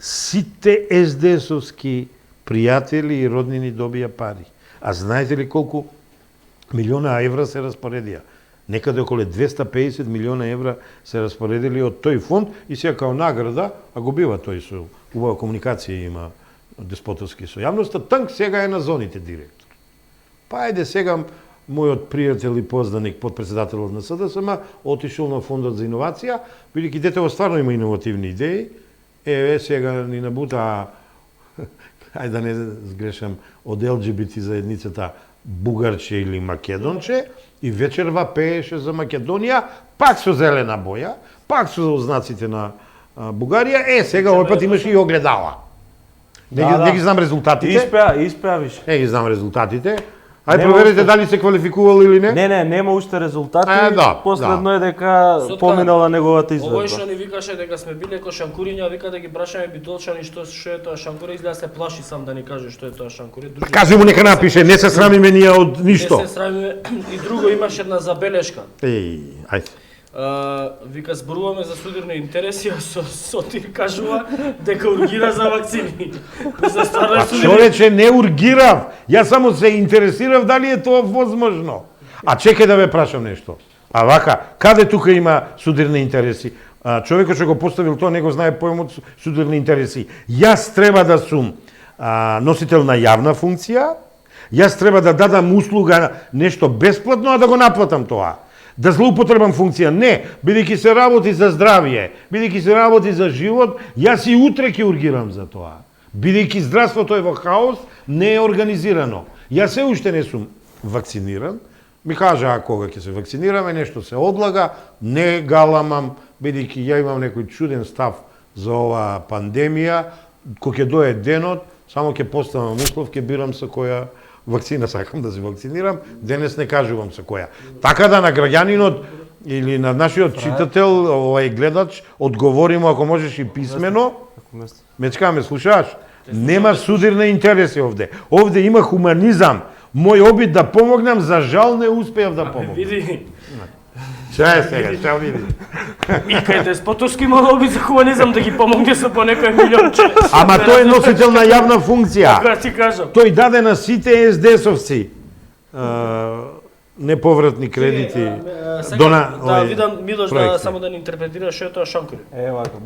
сите СДСовски пријатели и роднини добија пари. А знаете ли колку милиона евра се распоредија? Некаде околу 250 милиона евра се распоредили од тој фонд и сега као награда, а го бива тој со убава комуникација има деспотовски со јавноста, танк сега е на зоните директор. Па ајде сега мојот пријател и познаник, подпредседателот на СДСМ, отишол на фондот за иновација, бидејќи детево стварно има иновативни идеи, сега ни набута, ајде да не сгрешам, од ЛГБТ заедницата бугарче или македонче, и вечерва пееше за Македонија, пак со зелена боја, пак со знаците на Бугарија, сега овој пат имаше и огледала. Не ги знам резултатите. Исправиш. Не ги знам резултатите. Ај проверете дали се квалификувал или не. Не, нема уште резултати. Да, Последно е дека поминала неговата изведба. Овој што ни викаше дека сме биле ко шанкуриња, вика да ги прашаме битолчани што е тоа шанкури, изгледа се плаши сам да ни каже што е тоа шанкури. Кажи му нека напише, не се срамиме ние од ништо. Не се срамиме. И друго имаше една забелешка. Ајде. Вика зборуваме за судирни интереси, а Сотир кажува дека ургира за вакцини. За стварно Човече, не ургирав. Јас само се интересирав дали е тоа возможно. А чекај да ве прашам нешто. А вака, каде тука има судирни интереси? Човекот што го поставил тоа не го знае поемот судирни интереси. Јас треба да сум носител на јавна функција, јас треба да дадам услуга нешто бесплатно, а да го наплатам тоа. Да злоупотребам функција. Не, бидејќи се работи за здравје, бидејќи се работи за живот, јас и утре ќе ургирам за тоа. Бидејќи здравството е во хаос, не е организирано. Јас се уште не сум вакциниран. Ми кажа кога ќе се вакцинираме, нешто се одлага, не галамам, бидејќи ја имам некој чуден став за оваа пандемија. Кога ќе дое денот, само ќе поставам услов, ќе бирам со која вакцина сакам да се вакцинирам, денес не кажувам со која. Така да на граѓанинот или на нашиот читател, овај гледач, одговоримо ако можеш и писмено. Мечка, ме слушаш? Нема судирни интереси овде. Овде има хуманизам. Мој обид да помогнам, за жал не успеав да помогнам. Види. Ша е сега, ша види. И кај Деспотовски има обид за хуманизам да ги помогне со по некој милионче. Ама тој е носител на јавна функција. Кога ти кажам. Тој даде на сите СДСовци неповратни кредити. Да видам Милош да само да ни интерпретира што е тоа шанкури. Вака,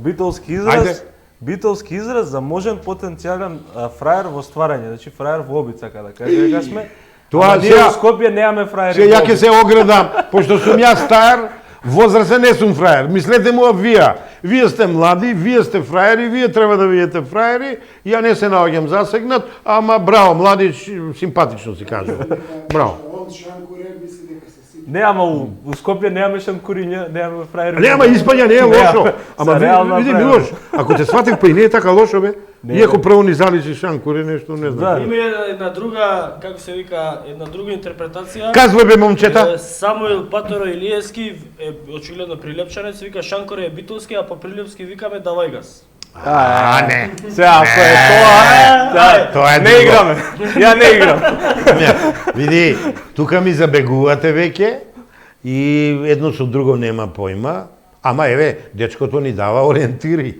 битолски израз за можен потенцијален фраер во стварање, значи фраер во обид сака да каже дека сме. Тоа ние во Скопје немаме фраери. Ја ќе се оградам, пошто сум јас стар, возрастен не сум фраер. Мислете му вие. Вие сте млади, вие сте фраери, вие треба да бидете фраери. Ја не се наоѓам засегнат, ама браво, млади, симпатично си кажува. Браво. Он шанкурер мисли дека се сите. Не, ама у Скопје немаме шанкуриња, немаме фраери. Не, ама Испања не е лошо. Ама види Милош, ако те сватив, па и не е така лошо, бе. Иако прво ни заличи шанкури, нешто не знам. Има една друга, како се вика, една друга интерпретација. Казвај бе, момчета. Самуил Паторо Илиевски е очигледно прилепчанец, вика Шанкоре е битолски, а по прилепски викаме давај газ. Не. Сега, ако е тоа, е не играме. Ја не играм. Види, тука ми забегувате веќе и едно со друго нема појма. Ама еве, дечкото ни дава ориентири.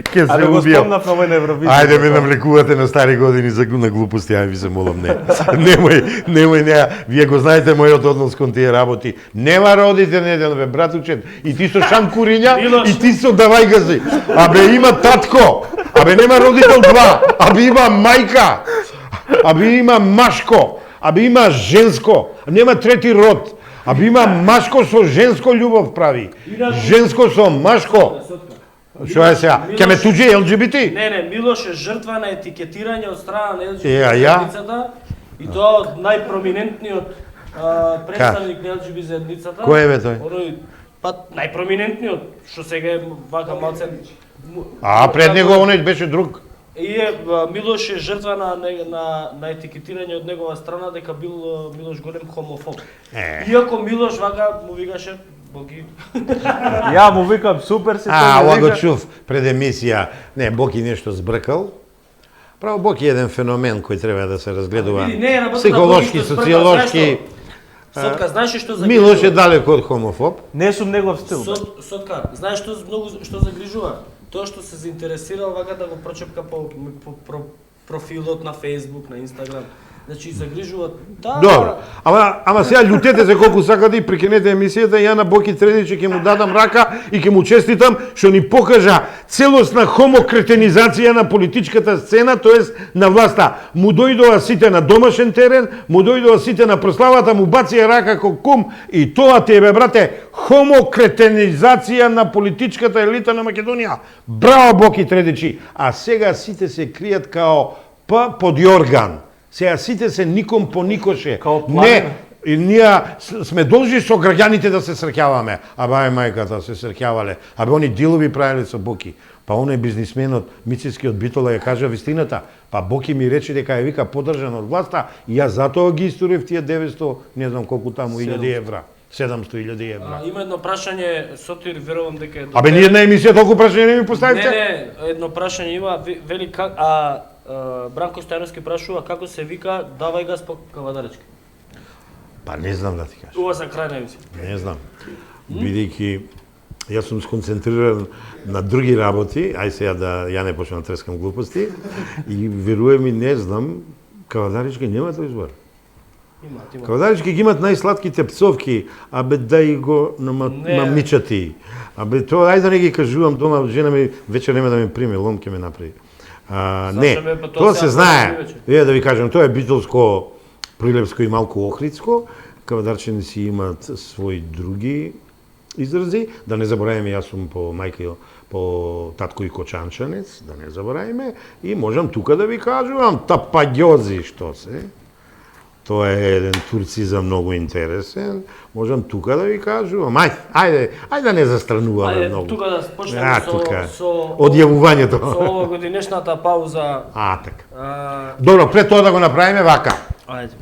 Ке се Абе го убијам. спомнав на овој на Евровизија. Ајде ме навлекувате на стари години за на глупости, ај ви се молам, не. Немој, не. Вие го знаете мојот однос кон тие работи. Нема родите недел, бе, братучет. И ти со шанкуриња, и ти со давајгази. Абе има татко. Абе нема родител два. Абе има мајка. Абе има машко. Абе има женско. Нема трети род. Абе има машко со женско љубов прави. Женско со машко. Што е сега? Ќе ме туџи ЛГБТ? Не, Милош е жртва на етикетирање од страна на ЛГБТ Е, а ја? заедницата и тоа од најпроминентниот представник на ЛГБТ заедницата. Кој е бе тој? Оној, па најпроминентниот, што сега е вака малце... А пред него оној беше друг. И Милош е жртва на етикетирање од негова страна дека бил Милош голем хомофоб. Иако Милош вака му викаше Боги. Ја му викам супер си Ова го чув пред емисија. Не, Боки нешто збркал. Право Боки е еден феномен кој треба да се разгледува Види, не е работа на психолошки, Боки што збркал, социолошки. Сотка, знаеш што загрижува? Милош е далеко од хомофоб. Не сум негов стил. Сотка, знаеш што загрижува? Тоа што се заинтересирал вака да го прочепка по профилот на Facebook, на Инстаграм. Значи загрижува. Да. Добро. Ама сега љутете се колку сакате и прекинете емисијата, ја на Боки Тредичи ќе му дадам рака и ќе му честитам што ни покажа целосна хомокретенизација на политичката сцена, тоест на власта. Му дојдоа сите на домашен терен, му дојдоа сите на прославата, му бација рака како кум и тоа ти е, бе брате, хомокретенизација на политичката елита на Македонија. Браво Боки Тредичи. А сега сите се кријат као под Јорган. Сега сите се ником по никоше. Не, и ние сме должни со граѓаните да се среќаваме. Абе мајката се среќавале. Абе они дилови правеле со Боки. Па оној бизнисменот Мицискиот Битола ја кажа вистината. Па Боки ми рече дека ја вика подржан од власта и јас затоа ги историв тие 900, не знам колку таму 1000 евра. 700.000 евра. Има едно прашање, Сотир, верувам дека е... Абе ние на емисија толку прашање не ми поставивте? Не, едно прашање има, вели как... Бранко Стојановски прашува како се вика давај газ по Кавадаречки. Па не знам да ти кажам. Ова за крај на емисија. Не знам. Бидејќи јас сум сконцентриран на други работи, ај сега да ја не почнам да трескам глупости и веруе ми не знам, Кавадаречки нема тој избор. Има. Кавадаречки ги имат најсладките пцовки, абе дај го на мамичати. Абе тоа ајде да не ги кажувам дома, жена ми вечер нема да ме приме, лом ќе ме направи. Не, тоа се знае. Да ви кажам, тоа е битолско, прилепско и малку охридско. Кавадарчани си имаат своји други изрази. Да не забораваме, јас сум по мајка, по татко и кочанчанец, да не забораваме. И можам тука да ви кажувам, тапаѓози што се. Тоа е еден турцизам многу интересен. Можам тука да ви кажувам. Ајде да не застрануваме многу. Тука да почнеме со одјавувањето. Со ова годинешната пауза. Така. Добро, пред тоа да го направиме вака. Ајде.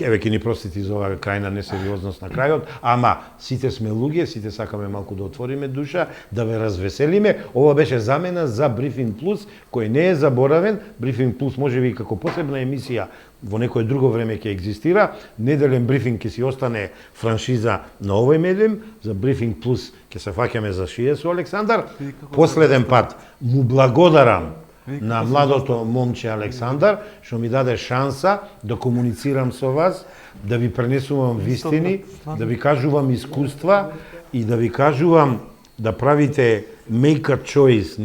Еве ќе ни простите за оваа крајна несериозност на крајот, ама сите сме луѓе, сите сакаме малку да отвориме душа, да ве развеселиме. Ова беше замена за Брифинг Плюс, кој не е заборавен. Брифинг Плюс можеби и како посебна емисија во некое друго време ќе екзистира. Неделен брифинг ќе си остане франшиза на овој медиум. За Брифинг Плюс ќе се фаќаме за шие со Александар. Последен пат му благодарам на младото момче Александар, што ми даде шанса да комуницирам со вас, да ви пренесувам вистини, да ви кажувам искуства и да ви кажувам да правите make a choice,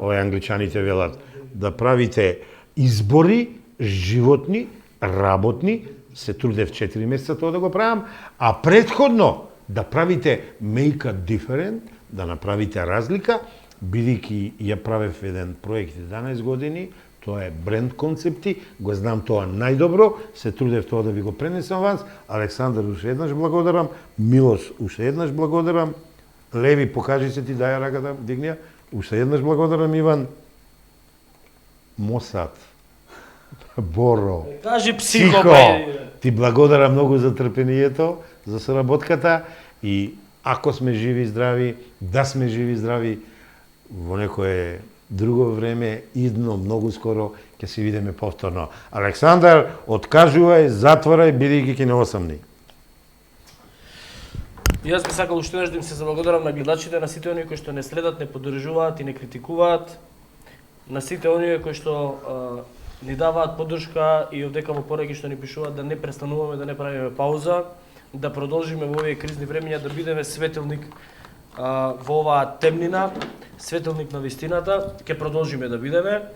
овој англичаните велат, да правите избори животни, работни, се трудев 4 месеца тоа да го правам, а претходно да правите make a different, да направите разлика, бидејќи ја правев еден проект 11 години, тоа е бренд концепти, го знам тоа најдобро, се трудев тоа да ви го пренесам вас. Александар, уште еднаш благодарам, Милош, уште еднаш благодарам, Леви, покажи се ти, дај рака да дигнеа, уште еднаш благодарам, Иван, Мосад, Боро, Кажи психо, ти благодарам многу за трпението, за соработката и ако сме живи и здрави, да сме живи и здрави, во некое друго време, идно, многу скоро, ќе се видиме повторно. Александар, откажувај, затворај, бидејќи ќе не осамни. Јас би сакал уште еднаш да им се заблагодарам на гледачите, на сите оние кои што не следат, не поддржуваат и не критикуваат, на сите оние кои што ни даваат поддршка и овдека во пораки што ни пишуваат да не престануваме, да не правиме пауза, да продолжиме во овие кризни времиња, да бидеме светилник во оваа темнина, светилник на вистината, ќе продолжиме да бидеме.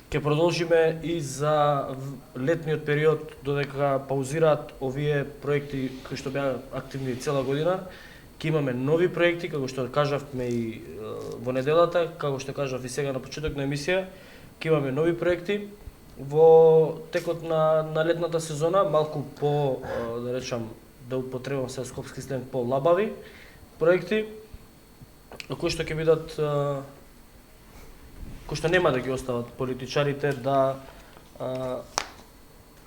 Ќе продолжиме и за летниот период, додека паузираат овие проекти кои што беа активни цела година. Ќе имаме нови проекти, како што кажавме и во неделата, како што кажав и сега на почеток на емисија, ќе имаме нови проекти во текот на летната сезона, малку по, да речам, да употребам се скопски сленг, по лабави проекти, кои што ќе бидат кои што нема да ги остават политичарите да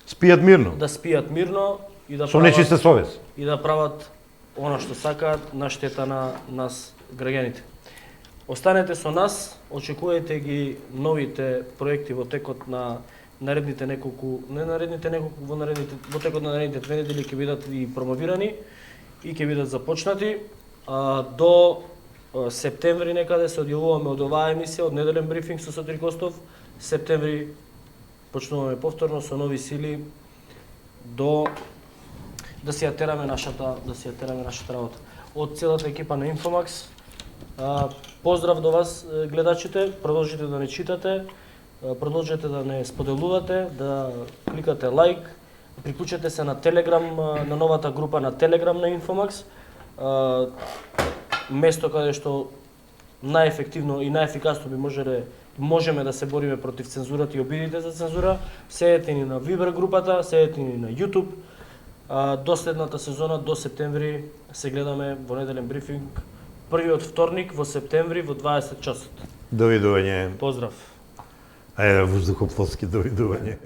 Спијат мирно. да спијат мирно и да Со нечиста совест. и да прават она што сакаат на штета на нас граѓаните. Останете со нас, очекувајте ги новите проекти во текот на наредните неколку, во текот на наредните 2 недели ќе бидат и промовирани и ќе бидат започнати. До септември некаде се одјавуваме од оваа емисија, од неделен брифинг со Сотир Костов. Септември почнуваме повторно со нови сили до да си ја тераме нашата работа. Од целата екипа на Infomax, поздрав до вас гледачите, продолжите да не читате, продолжете да не споделувате, да кликате лайк, приклучете се на Telegram, на новата група на Telegram на Infomax, место каде што најефективно и најефикасно можеме да се бориме против цензурата и обидите за цензура. Седете ни на Viber групата, седете ни на YouTube. До следната сезона, до септември, се гледаме во неделен брифинг, првиот вторник во септември во 20 часот. Довидување. Поздрав! Ајде, воздухоплоски довидување.